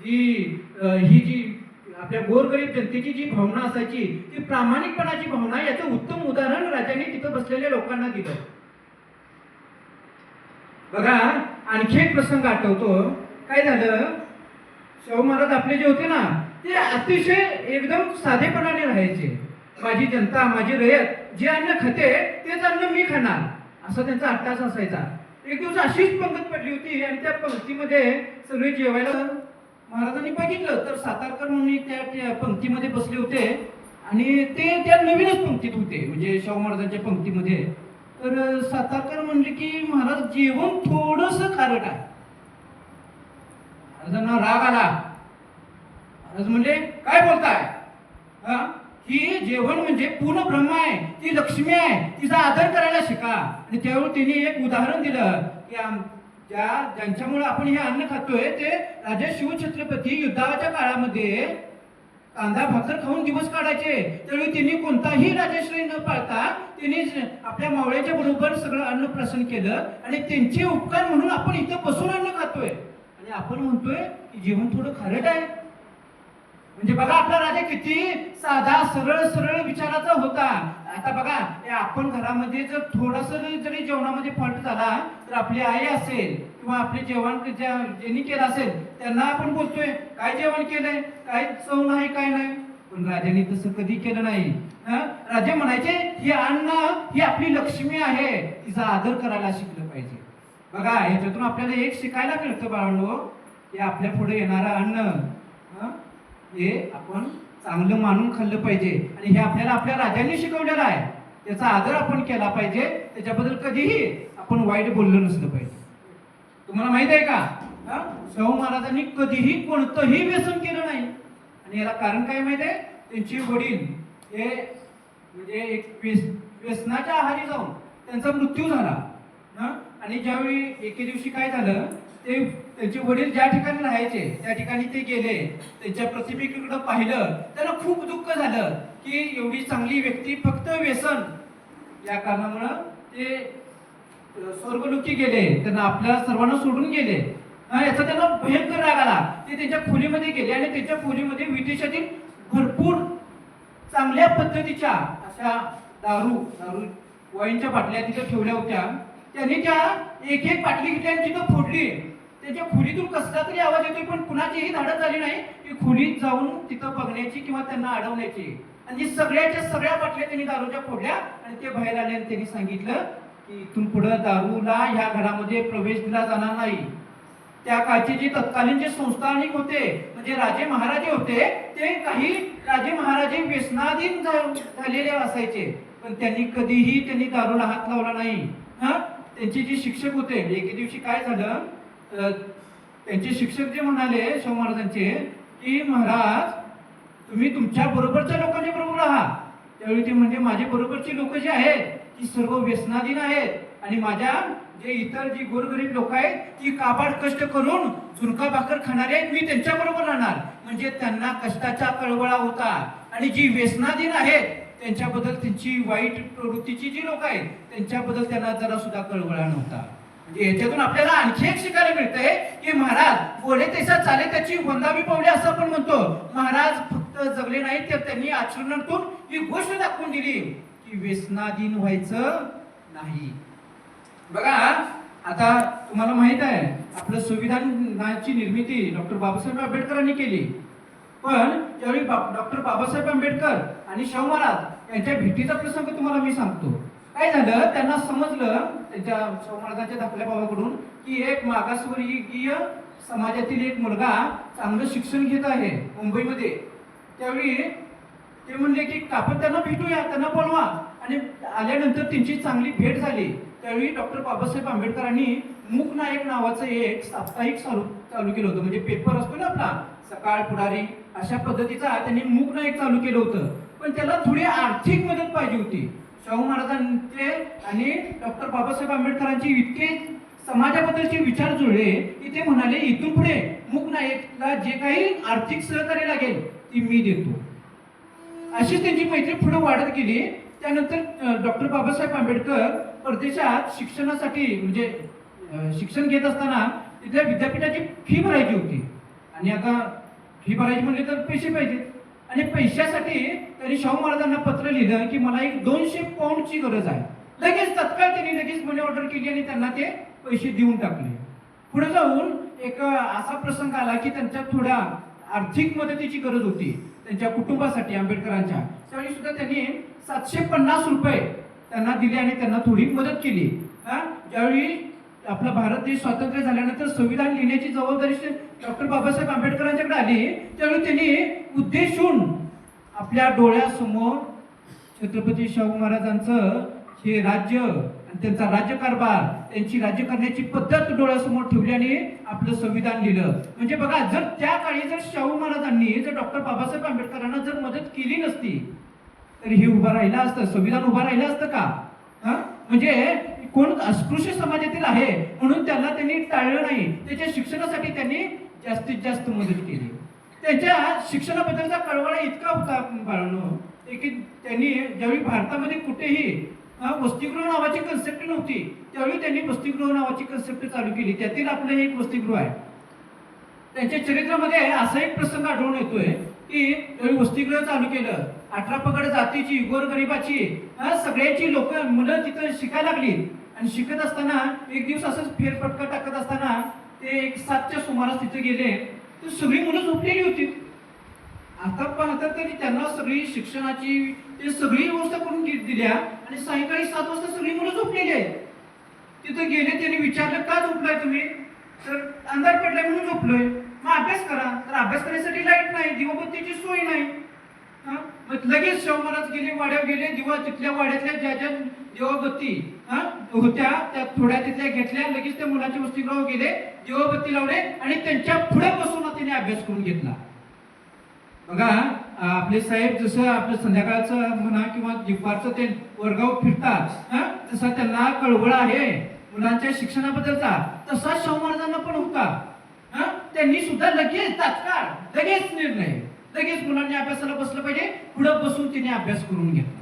जी आपल्या गोरगरीब जनतेची जी भावना असायची ती प्रामाणिकपणाची भावना, याचं उत्तम उदाहरण राजाने तिथं बसलेल्या लोकांना दिलं. बघा, आणखी एक प्रसंग आठवतो. काय झालं, शाहू महाराज आपले जे होते ना ते अतिशय एकदम साधेपणाने राहायचे. माझी जनता, माझी रयत जे अन्न खाते तेच अन्न मी खाणार, असा त्यांचा अट्टास असायचा. एक दिवस अशीच पंगत पडली होती आणि त्या पंक्तीमध्ये सगळे जेवायला महाराजांनी बघितलं तर सातारकर म्हणून त्या पंक्तीमध्ये बसले होते आणि ते त्या नवीनच पंक्तीत होते, म्हणजे शाहू महाराजांच्या पंक्तीमध्ये. तर सातारकर म्हणले की महाराज जेवण थोडस खारट आहे. महाराजांना राग आला. महाराज म्हणले काय बोलताय, ही जेवण म्हणजे पूर्ण ब्रह्म आहे, ती लक्ष्मी आहे, तिचा आदर करायला शिका. आणि त्यावेळी त्यांनी एक उदाहरण दिलं की ज्यांच्यामुळे आपण हे अन्न खातोय ते राजा शिवछत्रपती युद्धाच्या काळामध्ये कांदा भाकर खाऊन दिवस काढायचे. त्यावेळी त्यांनी कोणताही राजाश्रय न पाळता त्यांनी आपल्या मावळ्याच्या बरोबर सगळं अन्न प्रसन्न केलं आणि त्यांचे उपकार म्हणून आपण इथं बसून अन्न खातोय आणि आपण म्हणतोय की जेवण थोडं खारट आहे. म्हणजे बघा आपला राजा किती साधा सरळ सरळ विचाराचा होता. आता बघा आपण घरामध्ये जर थोडस जरी जेवणामध्ये फॉल्ट झाला तर आपली आई असेल किंवा आपले जेवण ज्यांनी केलं असेल त्यांना आपण बोलतोय काय जेवण केलंय, काय चव नाही, काय नाही. पण राजाने तसं कधी केलं नाही. राजे म्हणायचे ही अन्न ही आपली लक्ष्मी आहे, तिचा आदर करायला शिकलं पाहिजे. बघा याच्यातून आपल्याला एक शिकायला मिळतं बाळांनो की आपल्या पुढे येणारं अन्न हे आपण चांगलं मानून खाल्लं पाहिजे आणि हे आपल्याला आपल्या राजांनी शिकवलेलं आहे. त्याचा आदर आपण केला पाहिजे, त्याच्याबद्दल कधीही आपण वाईट बोललं नसलं पाहिजे. तुम्हाला माहित आहे का, शाहू महाराजांनी कधीही कोणतंही व्यसन केलं नाही. आणि याला कारण काय माहित आहे, त्यांचे वडील हे म्हणजे एक व्यसनाच्या आहारी जाऊन त्यांचा मृत्यू झाला. आणि ज्यावेळी एके दिवशी काय झालं, ते त्यांचे वडील ज्या ठिकाणी राहायचे त्या ठिकाणी ते गेले, त्यांच्या प्रतिमेकडे पाहिलं, त्यांना खूप दुःख झालं की एवढी चांगली व्यक्ती फक्त व्यसन या कारणामुळं ते स्वर्गलोकी गेले, त्यांना आपल्या सर्वांना सोडून गेले. याचा त्यांना भयंकर राग आला. ते त्यांच्या खोलीमध्ये गेले आणि त्यांच्या खोलीमध्ये विदेशातील भरपूर चांगल्या पद्धतीच्या अशा दारू वाईनच्या बाटल्या तिथे ठेवल्या होत्या. त्यांनी त्या एक एक बाटली घेतली आणि तिथं फोडली. त्याच्या खोलीतून कसला तरी आवाज येतोय पण कुणाचीही धाडस झाली नाही की खोलीत जाऊन तिथं बघण्याची किंवा त्यांना अडवण्याची. आणि सगळ्याच्या सगळ्या बाटल्या त्यांनी दारूच्या फोडल्या आणि ते बाहेर आले आणि त्यांनी सांगितलं की इथून पुढे दारूला ह्या घरामध्ये प्रवेश दिला जाणार नाही. त्या काळचे जे तत्कालीन जे संस्थानिक होते म्हणजे राजे महाराजे होते, ते काही राजे महाराजे व्यसनाधीन झालेले असायचे पण त्यांनी दारूला हात लावला नाही. त्यांचे जे शिक्षक होते, एके दिवशी काय झालं, त्यांचे शिक्षक जे म्हणाले शाहू महाराजांचे की महाराज तुम्ही तुमच्या बरोबरच्या लोकांच्या बरोबर राहा. त्यावेळी ते म्हणजे माझ्या बरोबरची लोक जी आहेत ती सर्व व्यसनाधीन आहेत आणि माझ्या जे इतर जी गोरगरीब लोक आहेत ती काबाड कष्ट करून झुणका भाकर खाणारे आहेत, मी त्यांच्या बरोबर राहणार. म्हणजे त्यांना कष्टाचा कळवळा होता. आणि जी व्यसनाधीन आहेत त्यांच्याबद्दल, त्यांची वाईट प्रवृत्तीची जी लोक आहेत त्यांच्याबद्दल त्यांना जरा सुद्धा कळवळा नव्हता. म्हणजे याच्यातून आपल्याला आणखी एक शिकायला मिळतंय की महाराज बोले तैसा चाले त्याची वंदावी पावले असं आपण म्हणतो. महाराज फक्त जगले नाही तर त्यांनी आचरणातून ही गोष्ट दाखवून दिली की व्यसनाधीन व्हायचं नाही. बघा आता तुम्हाला माहित आहे आपलं संविधानाची निर्मिती डॉक्टर बाबासाहेब आंबेडकरांनी केली. पण ज्यावेळी डॉक्टर बाबासाहेब आंबेडकर आणि शाहू महाराज यांच्या भेटीचा प्रसंग तुम्हाला मी सांगतो. काय झालं, त्यांना समजलं त्यांच्या शाहू महाराजांच्या धाकल्या भावाकडून की एक मागासवर्गीय समाजातील एक मुलगा चांगलं शिक्षण घेत आहे मुंबईमध्ये. त्यावेळी ते म्हणले की आपण त्यांना भेटूया, त्यांना बोलवा. आणि आल्यानंतर त्यांची चांगली भेट झाली. त्यावेळी डॉक्टर बाबासाहेब आंबेडकरांनी मूक नायक नावाचं एक साप्ताहिक चालू केलं होतं. म्हणजे पेपर असतो ना आपला सकाळ पुढारी, अशा पद्धतीचा त्यांनी मूक नायक चालू केलं होतं. पण त्याला थोडी आर्थिक मदत पाहिजे होती. शाहू महाराजांचे आणि डॉक्टर बाबासाहेब आंबेडकरांचे इतके समाजाबद्दलचे विचार जुळले की ते म्हणाले इथून पुढे मूक नायकला जे काही आर्थिक सहकार्य लागेल ती मी देतो. अशीच त्यांची मैत्री पुढे वाढत गेली. त्यानंतर डॉक्टर बाबासाहेब आंबेडकर परदेशात शिक्षणासाठी म्हणजे शिक्षण घेत असताना तिथल्या विद्यापीठाची फी भरायची होती. आणि आता फी भरायची म्हणले तर पैसे पाहिजेत. आणि पैशासाठी त्यांनी शाहू महाराजांना पत्र लिहिलं की मला एक 200 पाऊंडची गरज आहे. लगेच तत्काळ त्यांनी लगेच मनी ऑर्डर केली आणि त्यांना ते पैसे देऊन टाकले. पुढे जाऊन एक असा प्रसंग आला की त्यांच्या थोड्या आर्थिक मदतीची गरज होती त्यांच्या कुटुंबासाठी आंबेडकरांच्या. त्यावेळी सुद्धा त्यांनी 750 रुपये त्यांना दिले आणि त्यांना थोडी मदत केली. ज्यावेळी आपला भारत देश स्वातंत्र्य झाल्यानंतर संविधान लिहिण्याची जबाबदारी डॉक्टर बाबासाहेब आंबेडकरांच्याकडे आली, त्यावेळी त्यांनी उद्देशून आपल्या डोळ्यासमोर छत्रपती शाहू महाराजांचं हे राज्य आणि त्यांचा राज्यकारभार, त्यांची राज्य करण्याची पद्धत डोळ्यासमोर ठेवली आणि आपलं संविधान लिहिलं. म्हणजे बघा, जर त्या काळी जर शाहू महाराजांनी जर डॉक्टर बाबासाहेब आंबेडकरांना जर मदत केली नसती तर हे उभं राहिलं असतं, संविधान उभं राहिलं असतं का? म्हणजे कोण अस्पृश्य समाजातील आहे म्हणून त्याला त्यांनी टाळलं नाही, त्याच्या शिक्षणासाठी त्यांनी जास्तीत जास्त मदत केली. त्यांच्या शिक्षणाबद्दलचा कळवळा इतका होता बाळांनो की त्यांनी ज्यावेळी भारतामध्ये कुठेही वसतिगृह नावाची कन्सेप्ट नव्हती, त्यावेळी त्यांनी वसतिगृह नावाची कन्सेप्ट चालू केली. त्यातील आपलं हे एक वसतिगृह आहे. त्यांच्या चरित्रामध्ये असा एक प्रसंग आढळून येतोय की त्यावेळी वसतिगृह चालू केलं, 18 पगड जातीची, गोरगरिबाची सगळ्याची लोक मुलं तिथं शिकायला लागली. आणि शिकत असताना एक दिवस असंच फेरफटका टाकत असताना ते एक 7च्या सुमारास तिथे गेले, तर सगळी मुलं झोपलेली होती. आता पाहतात तरी त्यांना सगळी शिक्षणाची ते सगळी व्यवस्था करून दिल्या आणि सायंकाळी 7 वाजता सगळी मुलं झोपलेली आहेत. तिथे गेले, त्यांनी विचारलं का झोपलाय तुम्ही? तर अंधार पडलाय म्हणून झोपलोय. मग अभ्यास करा. तर अभ्यास करण्यासाठी लाईट नाही, दिवाबत्तीची सोय नाही. मग लगेच शाहू महाराज गेले, वाड्यावर गेले, तिथल्या वाड्यातल्या ज्या ज्या दिवाबत्ती होत्या त्या थोड्या तिथल्या घेतल्या, लगेच त्या मुलांच्या वसतिगृहावर गेले, दिवाबत्ती लावले आणि त्यांच्या पुढे बसून त्यांनी अभ्यास करून घेतला. बघा, आपले साहेब जसं आपलं संध्याकाळचं म्हणा किंवा दुपारचं ते वर्गावर फिरतात, तसा त्यांना कळवळा आहे मुलांच्या शिक्षणाबद्दलचा, तसा शाहू महाराजांना पण होता. त्यांनी सुद्धा लगेच तात्काळ लगेच निर्णय, लगेच मुलांनी अभ्यासाला बसलं पाहिजे, पुढे बसून तिने अभ्यास करून घेतला.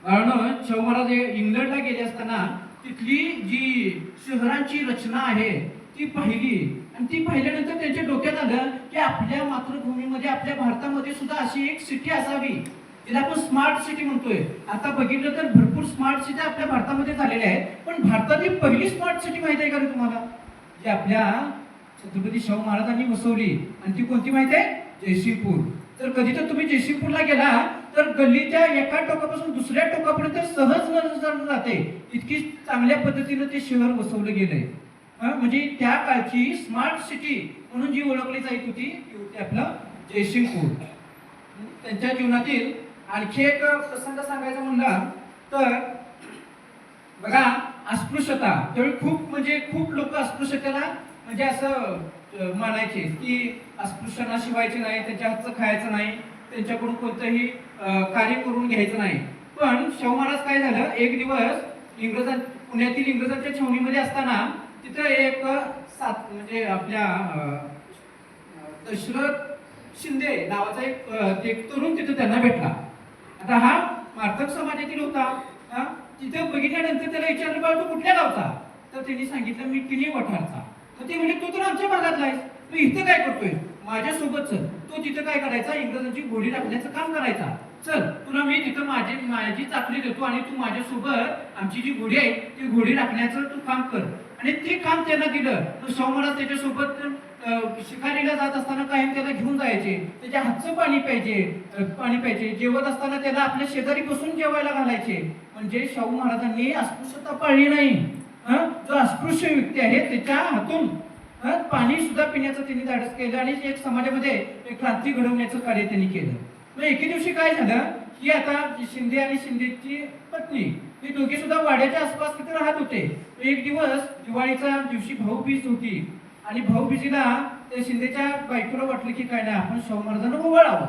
कारण शाहू महाराज इंग्लंडला गेले असताना तिथली जी शहरांची रचना आहे ती पाहिली आणि ती पाहिल्यानंतर त्यांच्या डोक्यात आलं की आपल्या मातृभूमीमध्ये, आपल्या भारतामध्ये सुद्धा अशी एक सिटी असावी, जिला आपण स्मार्ट सिटी म्हणतोय. आता बघितलं तर भरपूर स्मार्ट सिटी आपल्या भारतामध्ये झालेल्या आहेत, पण भारतातली पहिली स्मार्ट सिटी माहिती आहे का तुम्हाला? जी आपल्या छत्रपती शाहू महाराजांनी वसवली, आणि ती कोणती माहिती आहे? जयसिंगपूर. तर कधी तर तुम्ही जयसिंगपूरला गेला तर गल्लीच्या एका टोकापासून दुसऱ्या टोकापर्यंत सहज नजर जाते, इतकी चांगल्या पद्धतीने ते शहर वसवलं गेलंय. म्हणजे त्या काळची स्मार्ट सिटी म्हणून जी ओळखली जात होती ती होती आपलं जयसिंगपूर. त्यांच्या जीवनातील आणखी एक प्रसंग सांगायचा म्हणला तर बघा, अस्पृश्यता. त्यावेळी खूप लोक अस्पृश्यतेला म्हणजे असं मानायचे की अस्पृश्यांना शिवायचे नाही, त्यांच्या हातचं खायचं नाही, त्यांच्याकडून कोणतंही कार्य करून घ्यायचं नाही. पण शाहू महाराज काय झालं, एक दिवस पुण्यातील इंग्रजांच्या छावणीमध्ये असताना तिथं म्हणजे आपल्या दशरथ शिंदे नावाचा एक तरुण तिथं त्यांना भेटला. आता हा मार्थक समाजातील होता. तिथे बघितल्यानंतर त्याला विचारलं, बाळ तू कुठल्या गावचा? तर त्यांनी सांगितलं मी किनी वठारचा. तर ते म्हणजे तू तर आमच्या भागातला आहेस, तू इथं काय करतोय? माझ्यासोबत चल. तो तिथं काय करायचा, इंग्रजांची घोडी राखण्याचं काम करायचा. चल, तुला मी तिथं माझी चाकरी देतो आणि तू माझ्यासोबत आमची जी घोडी आहे ती घोडी राखण्याचं तू काम कर. आणि ते काम त्यांना दिलं. तर शाहू महाराज त्याच्यासोबत शिकारीला जात असताना कायम त्याला घेऊन जायचे, त्याच्या हातचं पाणी प्यायचे, जेवत असताना त्याला आपल्या शेजारी बसून जेवायला घालायचे. म्हणजे शाहू महाराजांनी अस्पृश्यता पाळली नाही. जो अस्पृश्य व्यक्ती आहे त्याच्या हातून पाणी सुद्धा पिण्याचं त्यांनी धाडस केलं आणि एक समाजामध्ये एक क्रांती घडवण्याचं कार्य त्यांनी केलं. मग एके दिवशी काय झालं की आता शिंदे आणि शिंदेची पत्नी हे दोघे सुद्धा वाड्याच्या आसपास तिथे राहत होते. एक दिवस दिवाळीच्या दिवशी भाऊबीज होती आणि भाऊबीजीला त्या शिंदेच्या बायकोला वाटलं की काय नाही, आपण शाहू महाराजांना ओवाळावं,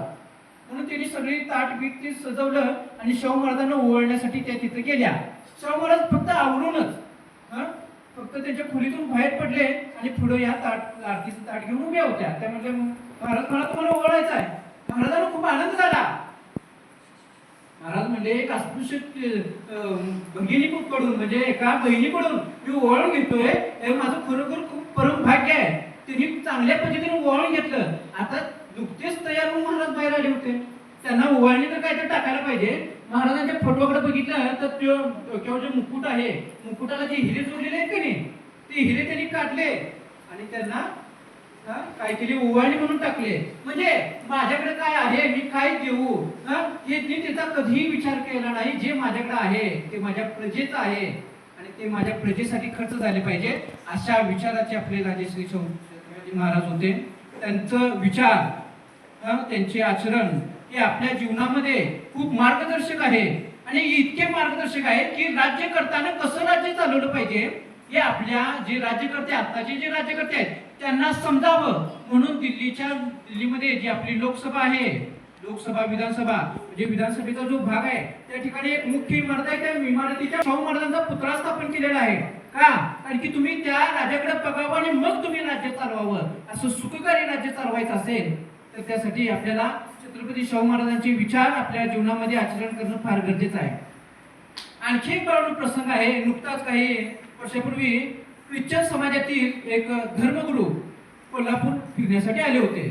म्हणून त्यांनी सगळी ताट बीट ते सजवलं आणि शाहू महाराजांना ओवाळण्यासाठी त्या तिथे गेल्या. शाहू महाराज फक्त आवरूनच फक्त त्यांच्या खोलीतून बाहेर पडले आणि पुढे या आरतीचं ताट घेऊन उभ्या होत्या. त्या म्हणजे महाराज मला तुम्हाला ओवाळायचं आहे. महाराजांना खूप आनंद झाला. महाराज म्हणजे एक अस्पृश्य भगिनीकडून म्हणजे एका बहिणीकडून मी ओवाळून घेतोय, हे माझं खरोखर खूप परम भाग्य आहे. त्यांनी चांगल्या पद्धतीने ओवाळून घेतलं. आता नुकतेच तयार होऊन महाराज बाहेर आले होते, त्यांना ओवाळणी तर काय तर टाकायला पाहिजे. महाराजांच्या फोटोकडे बघितलं तर तो डोक्यावर जे मुकुट आहे, मुकुटाला जे हिरे जोडलेले आहेत की नाही, ते हिरे त्यांनी काढले आणि त्यांना काय केली, ओवाळणी म्हणून टाकले. म्हणजे माझ्याकडे काय आहे, मी काय देऊ, हे त्याचा कधीही विचार केला नाही. जे माझ्याकडे आहे ते माझ्या प्रजेचं आहे आणि ते माझ्या प्रजेसाठी खर्च झाले पाहिजे, अशा विचाराचे आपले राजश्री शिवाजी महाराज होते. त्यांचं विचार, त्यांचे आचरण हे आपल्या जीवनामध्ये खूप मार्गदर्शक आहे. आणि इतके मार्गदर्शक आहे की राज्य करताना कसं राज्य चालवलं पाहिजे हे आपल्या जे राज्यकर्ते, आत्ताचे जे राज्यकर्ते आहेत त्यांना समजावं म्हणून दिल्लीमध्ये जी आपली लोकसभा आहे, लोकसभा विधानसभा म्हणजे विधानसभेचा जो भाग आहे त्या ठिकाणी एक मुख्य इमारत आहे. त्या इमारतीच्या शाहू महाराजांचा पुतळा स्थापन केलेला आहे. का? कारण की तुम्ही त्या राजाकडे बघावं आणि मग तुम्ही राज्य चालवावं. असं सुखकारी राज्य चालवायचं असेल तर त्यासाठी आपल्याला छत्रपती शाहू महाराजांचे विचार आपल्या जीवनामध्ये आचरण करणं फार गरजेचं आहे. आणखी एक प्रसंग आहे. नुकताच काही वर्षापूर्वी ख्रिश्चन समाजातील एक धर्मगुरू कोल्हापूर फिरण्यासाठी आले होते.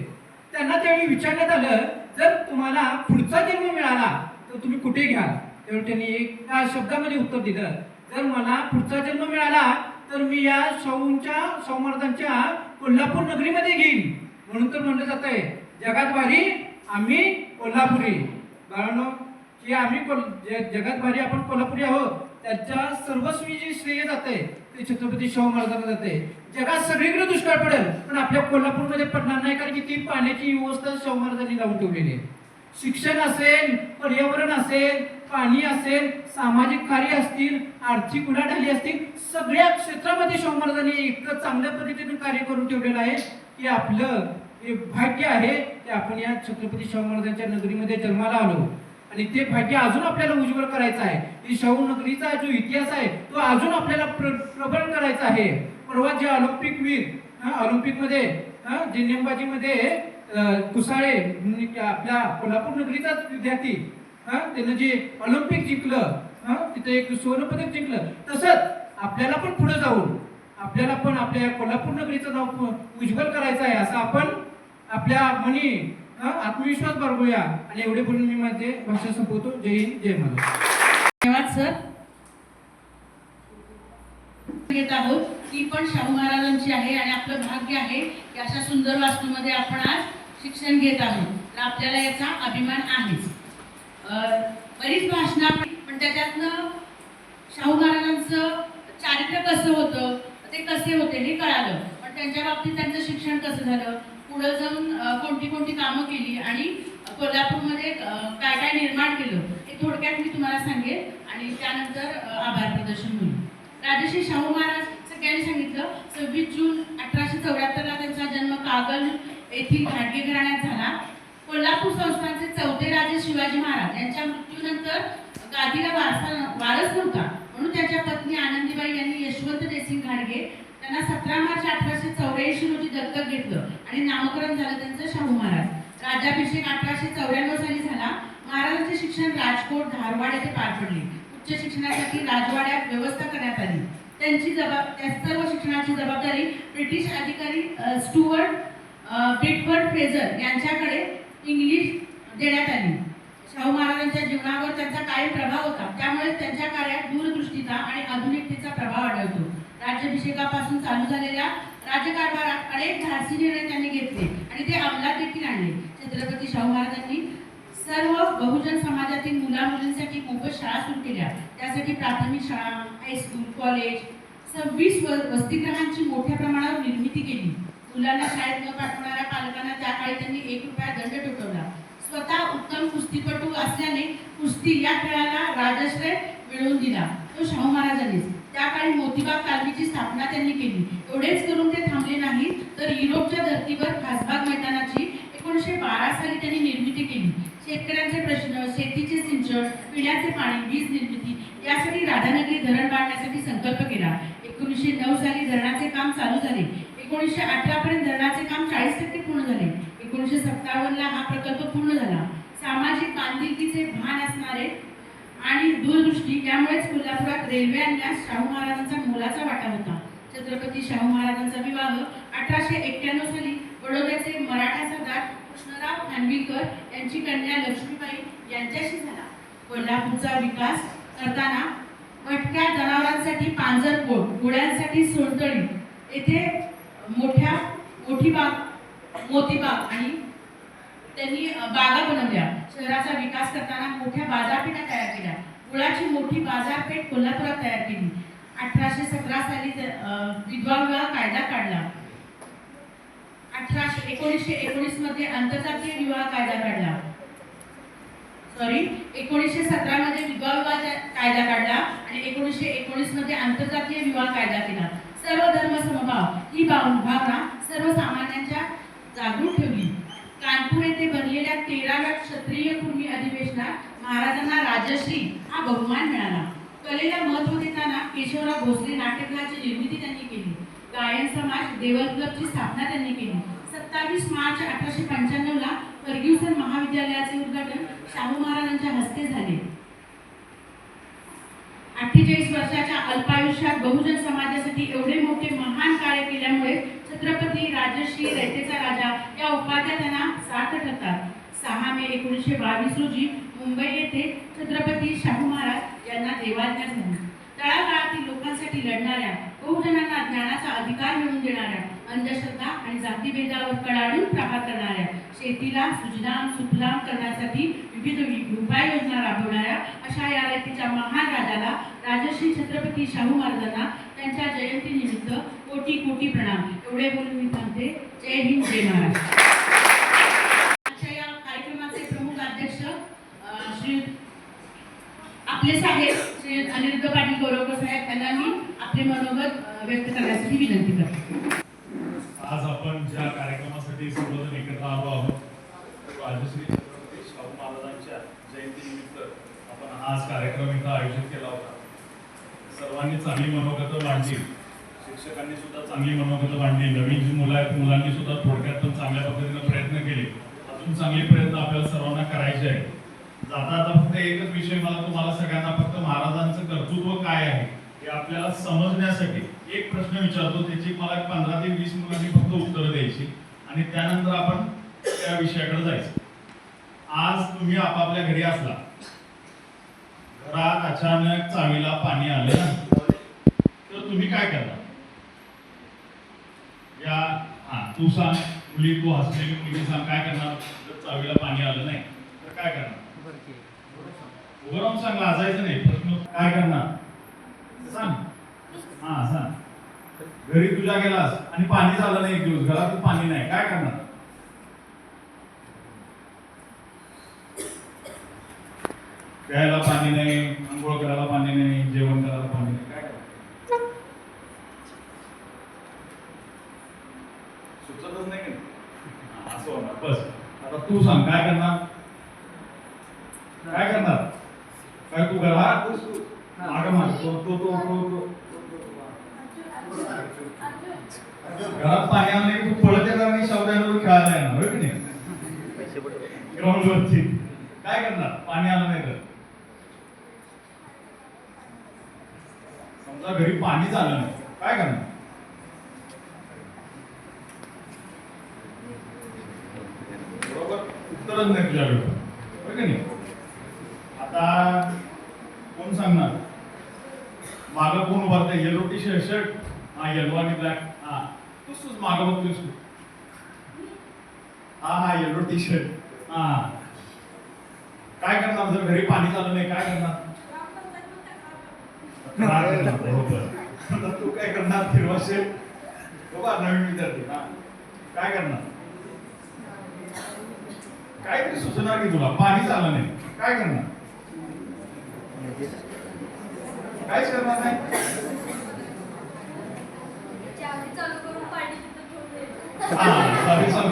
त्यांना त्यावेळी विचारण्यात आलं, जर तुम्हाला पुढचा जन्म मिळाला तर तुम्ही कुठे घ्याल? त्यावेळी त्यांनी एका शब्दामध्ये उत्तर दिलं, जर मला पुढचा जन्म मिळाला तर मी या शाहू महाराजांच्या कोल्हापूर नगरीमध्ये घेईन. म्हणून तर म्हणलं जात आहे, जगात भारी आम्ही कोल्हापुरी. बाळांनो, की आम्ही जगात भारी आपण कोल्हापुरी आहोत, त्याच्या सर्वस्वी जे श्रेय जाते ते छत्रपती शाहू महाराजांना जाते. जगात सगळीकडे दुष्काळ पडेल पण आपल्या कोल्हापूरमध्ये पडणार नाही, कारण की ती पाण्याची व्यवस्था शाहू महाराजांनी लावून ठेवलेली आहे. शिक्षण असेल, पर्यावरण असेल, पाणी असेल, सामाजिक कार्य असतील, आर्थिक उलाढाली असतील, सगळ्या क्षेत्रामध्ये शाहू महाराजांनी इतकं चांगल्या पद्धतीने कार्य करून ठेवलेलं आहे की आपलं हे भाग्य आहे की आपण या छत्रपती शाहू महाराजांच्या नगरीमध्ये जन्माला आलो आणि ते भाग्य अजून आपल्याला उज्ज्वल करायचं आहे. ही शाहू नगरीचा जो इतिहास आहे तो अजून आपल्याला प्रबळ करायचा आहे. परवा जे ऑलिम्पिकमध्ये जे नेमबाजीमध्ये कुसाळे आपल्या कोल्हापूर नगरीचाच विद्यार्थी त्यानं जे ऑलिम्पिक जिंकलं, तिथे एक सुवर्णपदक जिंकलं, तसंच आपल्याला पण पुढे जाऊन आपल्याला पण आपल्या कोल्हापूर नगरीचं नाव उज्ज्वल करायचं आहे. असं आपण आपल्या मनी आत्मविश्वास बाळगूया. आणि एवढे बोलून मी माझे भाषण संपवतो. जय हिंद, जय महाराष्ट्र. धन्यवाद सर. घेत आहोत ती पण शाहू महाराजांची आहे आणि आपलं भाग्य आहे की अशा सुंदर वास्तूमध्ये आपण आज शिक्षण घेत आहोत. तर आपल्याला याचा अभिमान आहेच. बरीच भाषणं पण त्याच्यातनं शाहू महाराजांचं चारित्र्य कसं होतं, ते कसे होते हे कळालं. पण त्यांच्या बाबतीत त्यांचं शिक्षण कसं झालं, पुढे जाऊन कोणती कामं केली आणि कोल्हापूरमध्ये काय काय निर्माण केलं हे थोडक्यात मी तुम्हाला सांगेन आणि त्यानंतर आभार प्रदर्शन होईल. राजश्री शाहू महाराज सगळ्यांनी सांगितलं 26 जून 1874 त्यांचा जन्म कागल येथील घाटगे घराण्यात झाला. कोल्हापूर संस्थानचे 4थे राजे शिवाजी महाराज यांच्या मृत्यूनंतर गादीला वारस नव्हता म्हणून त्यांच्या पत्नी आनंदीबाई यांनी यशवंत देसिंग घाटगे त्यांना 17 मार्च 1884 रोजी दत्तक घेतलं आणि नामकरण झालं त्यांचं शाहू महाराज. राज्याभिषेक 1894 साली झाला. महाराजांचे शिक्षण राजकोट, धारवाड येथे पार पडले. उच्च शिक्षणासाठी राजवाड्यात व्यवस्था करण्यात आली. त्या सर्व शिक्षणाची जबाबदारी ब्रिटिश अधिकारी स्टुअर्ट बिटफोर्ड फ्रेझर यांच्याकडे इंग्लिश देण्यात आली. शाहू महाराजांच्या जीवनावर त्यांचा कायम प्रभाव होता, त्यामुळे त्यांच्या कार्यात दूरदृष्टीचा आणि आधुनिकतेचा प्रभाव आढळतो. राज्याभिषेकापासून चालू झालेल्या राज्यकारभारात अनेक धाडसी निर्णय त्यांनी घेतले आणि ते अंमलात देखील आणले. छत्रपती शाहू महाराजांनी सर्व बहुजन समाजातील मुलामुलींसाठी मोफत शाळा सुरू केल्या. त्यासाठी प्राथमिक शाळा, हायस्कूल, कॉलेज, 26 वसतिगृहांची मोठ्या प्रमाणावर निर्मिती केली. मुलांना शाळेत न पाठवणाऱ्या पालकांना त्या काळी त्यांनी 1 रुपया दंड ठोठावला. स्वतः उत्तम कुस्तीपटू असल्याने कुस्ती या खेळाला राजाश्रय मिळवून दिला तो शाहू महाराजांनीच. त्या काळी मोतीबाग तालमीची स्थापना त्यांनी केली. एवढेच करून ते थांबले नाही तर युरोपच्या धर्तीवर खासबाग मैदानाची 1912 साली त्यांनी निर्मिती केली. शेतकऱ्यांचे प्रश्न, शेतीचे सिंचन, पिण्याचे पाणी, वीज निर्मिती यासाठी राधानगरी धरण बांधण्यासाठी संकल्प केला. 1909 साली धरणाचे काम चालू झाले. 1918 पर्यंत धरणाचे काम 40% पूर्ण झाले. 1957 ला हा प्रकल्प पूर्ण झाला. सामाजिक बांधिलकीचे भान असणारे आणि दूरदृष्टी यामुळेच कोल्हापुरात रेल्वे आणण्यास शाहू महाराजांचा मोलाचा वाटा होता. छत्रपती शाहू महाराजांचा विवाह 1891 साली बडोद्याचे मराठा सरदार कृष्णराव खानविलकर यांची कन्या लक्ष्मीबाई यांच्याशी झाला. कोल्हापूरचा विकास करताना भटक्या जनावरांसाठी पांजरपोट, घोड्यांसाठी सोनतळी, येथे मोठी बाग, मोतीबाग आणि त्यांनी बागा बनवल्या. शहराचा विकास करताना मोठ्या बाजारपेठा तयार केल्या. गुळाची मोठी बाजारपेठ कोल्हापुरात तयार केली. 1817 साली विधवा विवाह कायदा काढला. 1919 मध्ये आंतरजातीय विवाह कायदा काढला. 1917 मध्ये विधवा विवाह कायदा काढला आणि 1919 मध्ये आंतरजातीय विवाह कायदा केला. सर्व धर्म समभाव ही भावना सर्वसामान्यांच्या जागृत ठेवली. कानपूर येथे भरलेल्या 13व्या क्षत्रिय कुर्मी अधिवेशनात महाराजांना राजश्री हा बहुमान मिळाला. कलेला महत्त्व देताना केशवराव भोसले नाट्यगृहाची निर्मिती त्यांनी केली. गायन समाज देवल क्लबची स्थापना त्यांनी केली. 27 मार्च 1895 ला फर्ग्युसन महाविद्यालयाचे उद्घाटन शाहू महाराजांच्या हस्ते झाले. 48 वर्षाच्या अल्पायुष्यात बहुजन समाजासाठी एवढे मोठे महान कार्य केल्यामुळे छत्रपती राजश्री रयतेचा राजा या उपाध्या त्यांना सार्थ ठरतात. 6 मे 1922 रोजी मुंबई येथे छत्रपती शाहू महाराज यांना देवाज्ञा झाली. तळागाळातील लोकांसाठी लढणाऱ्या, बहुजनांना ज्ञानाचा अधिकार मिळवून देणाऱ्या, अंधश्रद्धा आणि जातीभेदावर कडाडून प्रहार करणाऱ्या, शेतीला सुजलाम सुफलाम करण्यासाठी विविध उपाययोजना राबवणाऱ्या अशा या रयतेच्या महान राजाला राजश्री छत्रपती शाहू महाराजांना त्यांच्या जयंतीनिमित्त कोटी कोटी प्रणाम. एवढे बोलून मी थांबते. जय हिंद, जय महाराष्ट्र. आजच्या या कार्यक्रमाचे प्रमुख अध्यक्ष श्री आपले साहेब श्री अनिरुद्ध पाटील गोरवकर साहेब यांना मी आपले मनोगत व्यक्त करण्यासाठी विनंती करते. आज आपण ज्या कार्यक्रमासाठी सर्वजण एकत्र आलो आहोत, राजश्री छत्रपती शाहू महाराजांच्या जयंतीनिमित्त आपण आज कार्यक्रम इथं आयोजित केला होता. सर्वांनी चांगली मनोगतं मांडली, शिक्षकांनी सुद्धा चांगली मनोगतं मांडली, नवीन जी मुलं आहेत मुलांनी सुद्धा थोडक्यात पण चांगल्या पद्धतीने प्रयत्न केले. अजून चांगले प्रयत्न आपल्याला सर्वांना करायचे आहेत. जाता आता फक्त एकच विषय मला तुम्हाला सगळ्यांना फक्त महाराजांचं कर्तृत्व काय आहे हे आपल्याला समजण्यासाठी एक प्रश्न विचारतो. त्याची मला 15 ते 20 मिनिटांनी फक्त उत्तरं द्यायची आणि त्यानंतर आपण त्या विषयाकडे जायचं. आज तुम्ही आपापल्या घरी असला, घरात अचानक चावीला पाणी आलं ना, तर तुम्ही काय करता? तू सांग मुली, तू हसलेली मुलगी सांग, काय करणार जर चावीला पाणी आलं नाही तर काय करणार? उभं राहून सांग, लाजायचं नाही. प्रश्न काय करणार सांग. सांग. घरी तुझ्या गेलास आणि पाणी झालं नाही, एक दिवस घरात पाणी नाही, काय करणार? प्यायला पाणी नाही, आंघोळ करायला पाणी नाही, जेवण करायला पाणी नाही, काय करणार? सुचतच नाही का? असं होणार. बस आता तू सांग काय करणार? काय करणार? काय तू घरात घरात पाणी आलं नाही, तू पळत येणार नाही, शब्दांवर खेळायला येणार, होय की नाही? ग्राउंडवरती काय करणार पाणी आलं नाही तर? समजा घरी पाणी झालं नाही, काय करणार? बरोबर उत्तरच नाही तुझ्याकडे, होय की नाही? आता कोण सांगणार? मागं कोण उभारतंय? येलो टी शर्ट, हा येलो आणि ब्लॅक, हा तूच मागं बघतोस तू. हा येलो टी शर्ट, हा काय करणार जर घरी पाणी झालं नाही? काय करणार? बरोबर. तू काय करणार? फिरवाशे बघा नवीन विद्यार्थी, हा काय करणार? काहीतरी सुचणार की तुला? पाणी झालं नाही काय करणार? काहीच करणार नाही. चावी चालू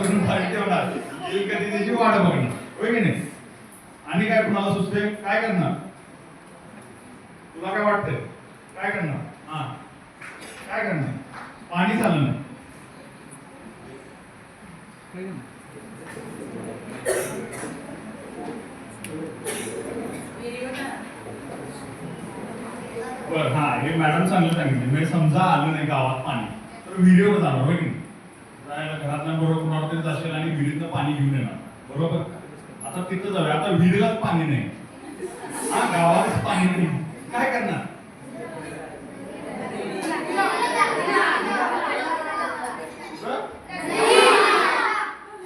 करून पाणी ठेवणार, येईल कधी त्याची वाट बघणार, होय की नाही? आणि काय कुणाला सुचते? काय करणार? तुला काय वाटतंय? काय करणार? हा काय करणार? पाणी झालं नाही बरं. हा हे मॅडम चांगलं सांगितलं. म्हणजे समजा आलं नाही गावात पाणी तर विहिरीवर जाणार, होय की नाही? करायला घरातल्या बरोबर कुणाला तरी जाशील आणि विहिरीतनं पाणी घेऊन येणार, बरोबर? आता तिथं जाऊया, आता विहिरीलाच पाणी नाही, हा गावालाच पाणी नाही, काय करणार?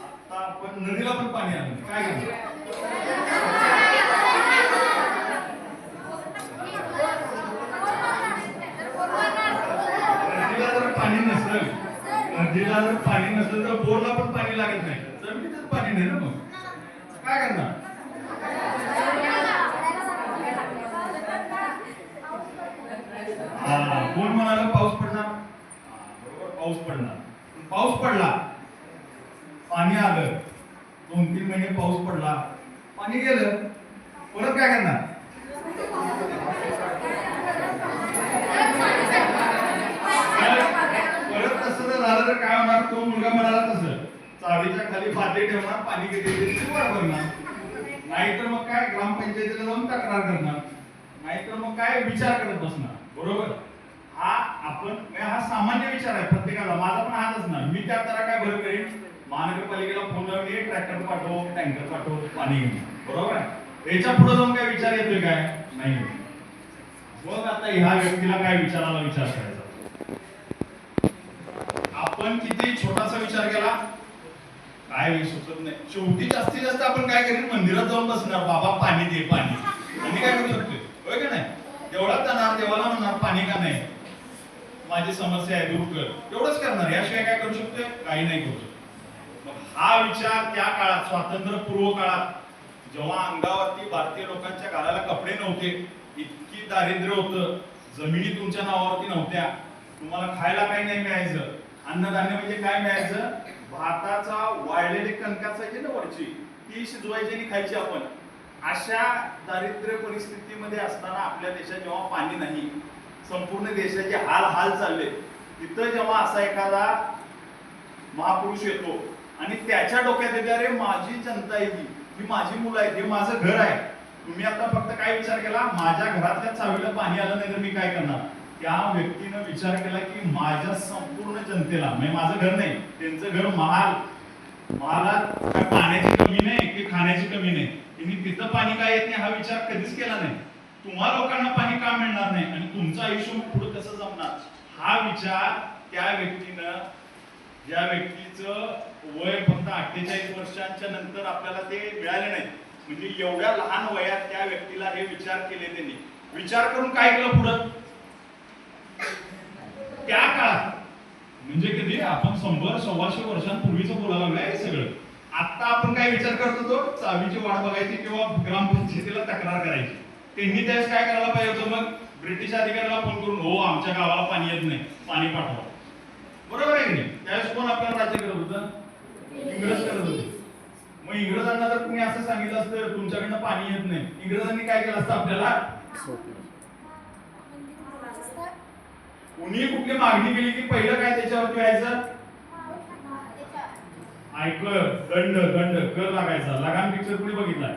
आता आपण नदीला पण पाणी आलं, काय करणार? नदीला जर पाणी नसलं तर बोरला पण पाणी लागत नाही, जमिनीतच पाणी नाही ना, मग काय करणार? कोण म्हणाला पाऊस पडणार? बरोबर, पाऊस पडणार. पाऊस पडला, पाणी आलं, 2-3 महिने पाऊस पडला, पाणी गेलं, परत काय करणार? परत तसं जर झालं तर काय होणार? तो मुलगा म्हणाला तसं चावीच्या खाली पाते ठेवणार, पाणी किती करणार, नाहीतर मग काय ग्रामपंचायतीला जाऊन तक्रार करणार, नाहीतर मग काय विचार करत बसणार, बरोबर? हा सामान्य विचार आहे प्रत्येकाला, माझा पण हाच असणार. मी त्या त्याला काय बरं करेन, महानगरपालिकेला फोन लावून ट्रॅक्टर पाठव, टँकर पाठव, पाणी घेऊन, बरोबर आहे? याच्या पुढे जाऊन काय विचार येतोय काय? नाही. मग आता ह्या व्यक्तीला काय विचारायचा करायचा? आपण किती छोटासा विचार केला, काय सुचत नाही. शेवटी जास्तीत जास्त आपण काय करेन, मंदिरात जाऊन बसणार, बाबा पाणी दे, पाणी. आणि काय करू शकतोय, होय का नाही? तेवढाच जाणार, देवाला म्हणणार पाणी का नाही, माझी समस्या आहे, दूर कर, एवढंच करणार. याशिवाय काय करू शकतोय? काही नाही करू शकतो. मग हा विचार त्या काळात, स्वातंत्र्यपूर्व काळात, जेव्हा अंगावरती भारतीय लोकांच्या घालायला कपडे नव्हते, इतकी दारिद्र्य होतं, जमिनी तुमच्या नावावरती नव्हत्या, तुम्हाला खायला काही नाही मिळायचं, अन्नधान्य म्हणजे काय मिळायचं? भाताचा वाळलेले कणकाचं आहे ना वरची, ती शिजवायची आणि खायची आपण. अशा दारिद्र्य परिस्थितीमध्ये असताना आपल्या देशात जेव्हा पाणी नाही, संपूर्ण देशाचे हाल चालले, तिथं जेव्हा असा एखादा महापुरुष येतो आणि त्याच्या डोक्यात येते, अरे माझी जनता आहे ही माझी मुलं आहेत, हे माझं घर आहे, तुम्ही आता फक्त काय विचार केला, माझ्या घरातल्या चावीला पाणी आलं नाही तर मी काय करणार? त्या व्यक्तीनं विचार केला की माझ्या संपूर्ण जनतेला, म्हणजे माझं घर नाही, त्यांचं घर महालात काय पाण्याची कमी नाही की खाण्याची कमी नाही, त्यांनी तिथं पाणी काय येत नाही हा विचार कधीच केला नाही. तुम्हा लोकांना पाणी का मिळणार नाही आणि तुमचं आयुष्य पुढे कसं जमणार, हा विचार त्या व्यक्तीनं, ज्या व्यक्तीचं वय फक्त 48 वर्षांच्या नंतर आपल्याला ते मिळाले नाही, म्हणजे एवढ्या लहान वयात त्या व्यक्तीला हे विचार केले. त्यांनी विचार करून काय केलं पुढं? त्या काळात म्हणजे कधी आपण 100-125 वर्षांपूर्वीचं बोलायला लागलं आहे सगळं. आता आपण काय विचार करतो, तो चावीची वाट बघायची किंवा ग्रामपंचायतीला तक्रार करायची. त्यांनी त्यावेळेस काय करायला पाहिजे होतं, मग ब्रिटिश अधिकाऱ्याला फोन करून, हो आमच्या गावाला पाणी येत नाही, पाणी पाठवा, बरोबर आहे की नाही? त्यावेळेस कोण आपल्याला राज्य करत होतं? इंग्रज करत होते. मग इंग्रजांना जर तुम्ही असं सांगितलं असतं तुमच्याकडनं पाणी येत नाही, इंग्रजांनी काय केलं असतं आपल्याला? कुणी कुठली मागणी केली की पहिलं काय त्याच्यावरती व्हायचं? आयकर, दंड कर लागायचा. लगान पिक्चर कुणी बघितला?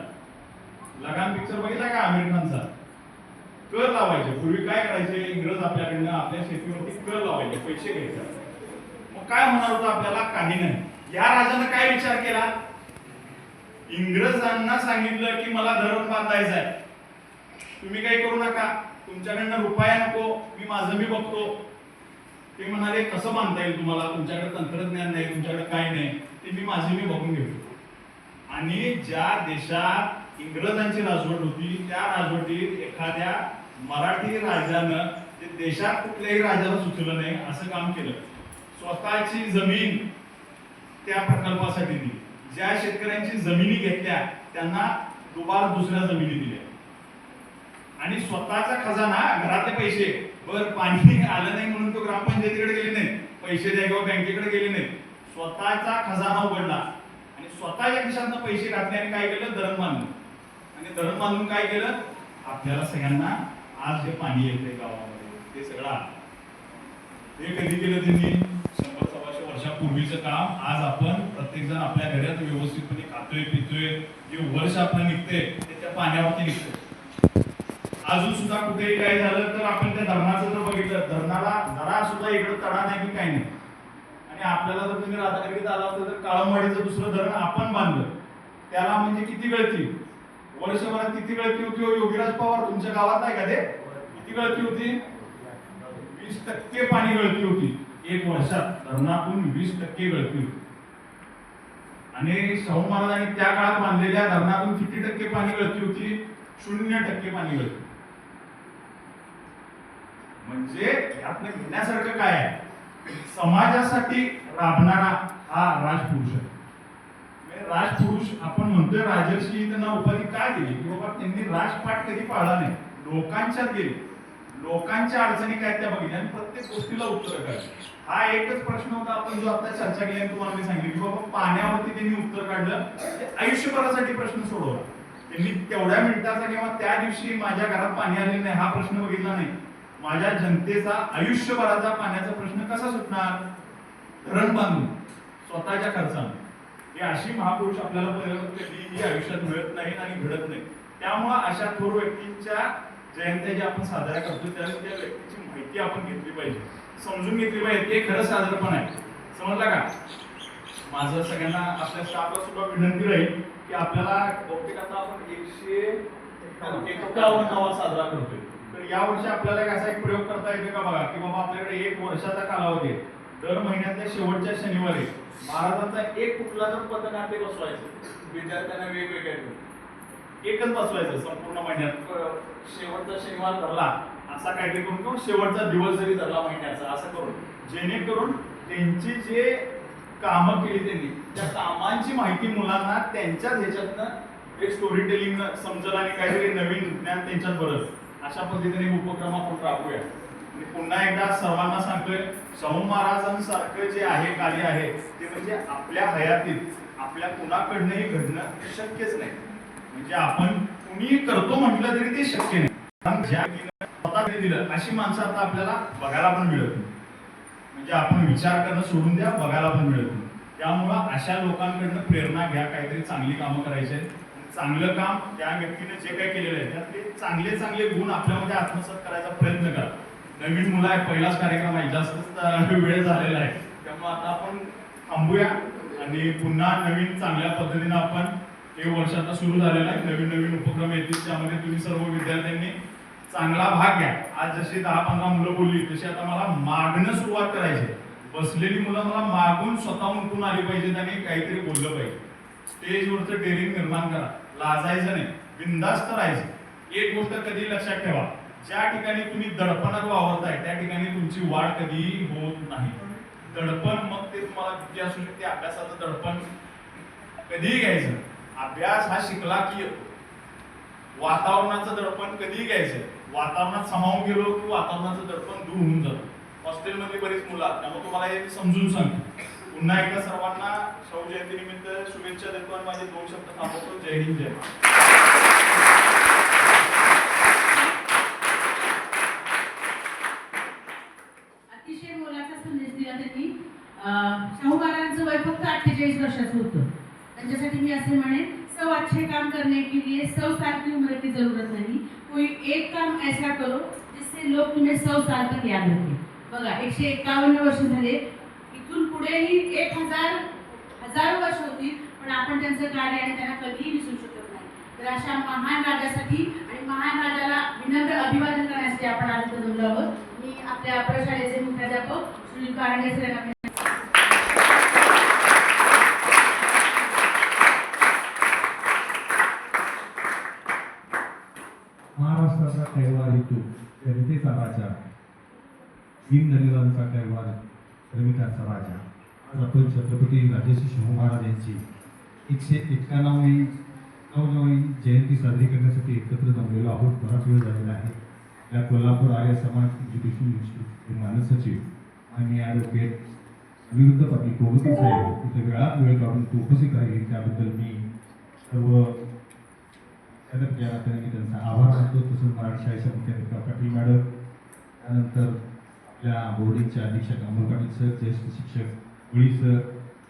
लगान पिक्चर बघितला का आमिर खानचा? कर लावायचे. पूर्वी काय करायचे, इंग्रज आपल्याकडनं आपल्या शेतीवरती कर लावायचे, पैसे घ्यायचे. मग काय होणार होतं आपल्याला? काही नाही. या राजानं काय विचार केला? इंग्रजांना सांगितलं की मला धरण बांधायचं आहे, तुम्ही काही करू नका, तुमच्याकडनं रुपया नको, मी माझं मी बघतो. ते म्हणाले कसं बांधता येईल तुम्हाला, तुमच्याकडे तंत्रज्ञान नाही, तुमच्याकडे काय नाही, ते मी माझी मी बघून घेतो. आणि ज्या देशात इंग्रजांची राजवट होती त्या राजवटीत एखाद्या मराठी राजानं ते देशात कुठल्याही राजाला सुचलं नाही असं काम केलं. स्वतःची जमीन त्या प्रकल्पासाठी दिली. ज्या शेतकऱ्यांची जमिनी घेतल्या त्यांना दुबार दुसऱ्या जमिनी दिल्या. आणि स्वतःचा खजाना, घरातले पैसे, बर पाणी आलं नाही म्हणून तो ग्रामपंचायतीकडे गेले नाही, पैसे द्या किंवा बँकेकडे गेले नाही, स्वतःचा खजाना उघडला आणि स्वतःच्या खिशातनं पैसे घातले आणि काय केलं, धरण बांधलं. आणि धरण बांधून काय केलं, आपल्याला सगळ्यांना आज जे पाणी येते गावामध्ये ते सगळं आलं. हे कधी केलं त्यांनी? 100-125 वर्षापूर्वीचं काम. आज आपण प्रत्येक जण आपल्या घरात व्यवस्थितपणे खातोय पितोय, जे वर्ष आपलं निघते ते त्या पाण्यावरती निघतं. अजून सुद्धा कुठेही काय झालं तर आपण त्या धरणाचं जर बघितलं, धरणाला जरा सुद्धा इकडे तडा नाही की काही नाही. आणि आपल्याला जर तुम्ही राधानगरीत आला असता तर काळंबवाडीचं दुसरं धरण आपण बांधलं, त्याला म्हणजे किती गळती, वर्षभरात किती गळती होती हो योगीराज पवार, तुमच्या गावात नाही का ते? किती गळती होती? 20% पाणी गळती होती एक वर्षात, धरणातून 20% गळती होती. आणि शाहू महाराजांनी त्या काळात बांधलेल्या धरणातून किती टक्के पाणी गळती होती? 0% पाणी गळती. म्हणजे यातनं घेण्यासारखं काय आहे? समाजासाठी राबणारा हा राजपुरुष आहे. राजपुरुष आपण म्हणतोय राजर्षी, त्यांना उपाधी काय दिली की बाबा त्यांनी राजपाट कधी पाळला नाही, लोकांच्यात गेले, लोकांच्या अडचणी काय त्या बघितल्या आणि प्रत्येक गोष्टीला उत्तर काढली. हा एकच प्रश्न होता आपण जो आता चर्चा केली आणि तुम्हाला मी सांगितलं की बाबा पाण्यावरती त्यांनी उत्तर काढलं, आयुष्यभरासाठी प्रश्न सोडवला त्यांनी. तेवढ्या मिनिटाचा किंवा त्या दिवशी माझ्या घरात पाणी आले नाही हा प्रश्न बघितला नाही, माझ्या जनतेचा आयुष्यभराचा पाण्याचा प्रश्न कसा सुटणार? धरण बांधून स्वतःच्या खर्चाने. हे अशी महापुरुष आपल्याला कधीही आयुष्यात मिळत नाही आणि घडत नाही. त्यामुळं अशा थोर व्यक्तींच्या जयंत्या ज्या आपण साजऱ्या करतो त्या व्यक्तीची माहिती आपण घेतली पाहिजे, समजून घेतली पाहिजे. ते खरं साधारणपण आहे, समजलं का? माझं सगळ्यांना आपल्या स्टाफला सुद्धा विनंती राहील की आपल्याला बहुतेक आता आपण 151 साजरा करतोय, तर या वर्षी आपल्याला असा एक प्रयोग करता येतो का बघा की बाबा आपल्याकडे 1 वर्षाचा कालावधी आहे, दर महिन्यातल्या शेवटच्या शनिवारी महाराजांचा एक कुठला जर पथनाट्य बसवायचं, विद्यार्थ्यांना वेगवेगळ्या एकच बसवायचं संपूर्ण महिन्यात, शेवटचा शनिवार धरला असा काहीतरी करून किंवा शेवटचा दिवस जरी धरला महिन्याचा असं करून, जेणेकरून त्यांची जे कामं केली त्यांनी त्या कामांची माहिती मुलांना त्यांच्याच ह्याच्यातनं एक स्टोरी टेलिंग समजेल आणि काहीतरी नवीन ज्ञान त्यांच्यात बरंच. अशा पद्धतीने उपक्रम आपण राबवूया. आणि पुन्हा एकदा सर्वांना सांगतोय, शाहू महाराजांसारखं जे आहे कार्य आहे ते म्हणजे आपल्या हयातीत आपल्या कुणाकडनंही घडणं शक्यच नाही. म्हणजे आपण कुणी करतो म्हटलं तरी ते शक्य नाही. ज्या स्वतः दिलं अशी माणसं आता आपल्याला बघायला पण मिळत नाही. म्हणजे आपण विचार करणं सोडून द्या, बघायला पण मिळत नाही. त्यामुळं अशा लोकांकडनं प्रेरणा घ्या, काहीतरी चांगली कामं करायचे. चांगलं काम त्या व्यक्तीने जे काही केलेलं आहे त्यातले चांगले चांगले गुण आपल्यामध्ये आत्मसात करायचा प्रयत्न करा. नवीन मुलं आहे, पहिलाच कार्यक्रम आहे, जास्तच वेळ झालेला आहे, त्यामुळे आता आपण थांबूया आणि पुन्हा नवीन चांगल्या पद्धतीने आपण हे वर्ष आता सुरू झालेलं आहे. नवीन नवीन उपक्रम येतील, त्यामध्ये तुम्ही सर्व विद्यार्थ्यांनी चांगला भाग घ्या. आज जशी 10-15 मुलं बोलली तशी आता मला मागणं सुरुवात करायची. बसलेली मुलं मला मागून स्वतःहून उठून आली पाहिजेत आणि काहीतरी बोललं पाहिजे. स्टेजवरचं डेअरिंग निर्माण करा, लाजायचं नाही, बिनधास्त राहायचं. एक गोष्ट कधी लक्षात ठेवा, ज्या ठिकाणी तुम्ही दडपणात वावरताय त्या ठिकाणी तुमची वाढ कधीही होत नाही. दडपण मग ते तुम्हाला जे असू शकते, अभ्यासाचं दडपण कधीही घ्यायचं. अभ्यास हा शिकला की येतो. वातावरणाचं दडपण कधीही घ्यायचं. वातावरणात सामावून गेलो की वातावरणाचं दडपण दूर होऊन जातं. हॉस्टेलमध्ये बरीच मुलं आहेत, त्यामुळे तुम्हाला हे समजून सांगतो. पुन्हा एकदा सर्वांना शाहू जयंतीनिमित्त शुभेच्छा देतो आणि माझे 2 शब्द थांबवतो. जय हिंद, जय अतिशय मोलाचा संदेश दिला त्यांनी. शाहू महाराजांचं वय फक्त 48 वर्षाचं होतं. त्यांच्यासाठी मी असे म्हणेन, सब अच्छे काम करने के लिए 100 साल की उम्र की जरूरत नहीं, कोई एक काम ऐसा करो जिससे लोग तुम्हें 100 साल तक याद रखें. बघा 151 वर्ष झाले, इथून पुढेही 1000 वर्ष होतील, पण आपण त्यांचं कार्य आणि त्यांना कधीही विसरू शकत नाही. तर अशा महान राजासाठी आणि महान राजाला विनम्र अभिवादन करण्यासाठी आपण आज इथं जमलो आहोत. मी आपल्या प्रशालेचे मुख्याध्यापक श्री कारंगे सर यांना महाराष्ट्राचा कैवार हेतू जनतेचा राजा, दीनदलितांचा कैवार श्रमिकांचा राजा. आज आपण छत्रपती राजर्षी शाहू महाराज यांची 191वी जयंती साजरी करण्यासाठी एकत्र जमलेलो आहोत. बराच वेळ झालेला आहे. या कोल्हापूर आर्य समाज एज्युकेशन इन्स्टिट्यूटचे मानद सचिव आणि ॲडव्होकेट अनिरुद्ध पाटील कोगते साहेब इथे वेळात वेळ काढून ते उपस्थित आहे, त्याबद्दल मी सर्व त्या नात्याने मी त्यांचा आभार मानतो. तसंच मराठी शाळेच्या मुख्याध्यापिका पाटील मॅडम, त्यानंतर आपल्या बोर्डिंगचे अधीक्षक अमोल पाटील सर, ज्येष्ठ शिक्षक वळी सर,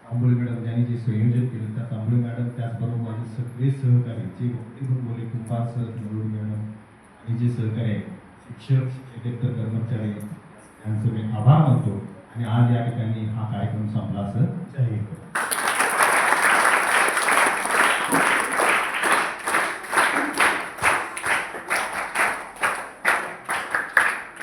तांबोळे मॅडम ज्यांनी जे संयोजन केलं त्या तांबोळे मॅडम, त्याचबरोबर माझे सगळे सहकारी जे वक्तव्य बोलले, कुंभार सर, नवरोड मॅडम आणि जे सहकारी आहेत, शिक्षक, इतर कर्मचारी यांचं मी आभार मानतो. आणि आज या ठिकाणी हा कार्यक्रम संपला असं जाहीर करतो.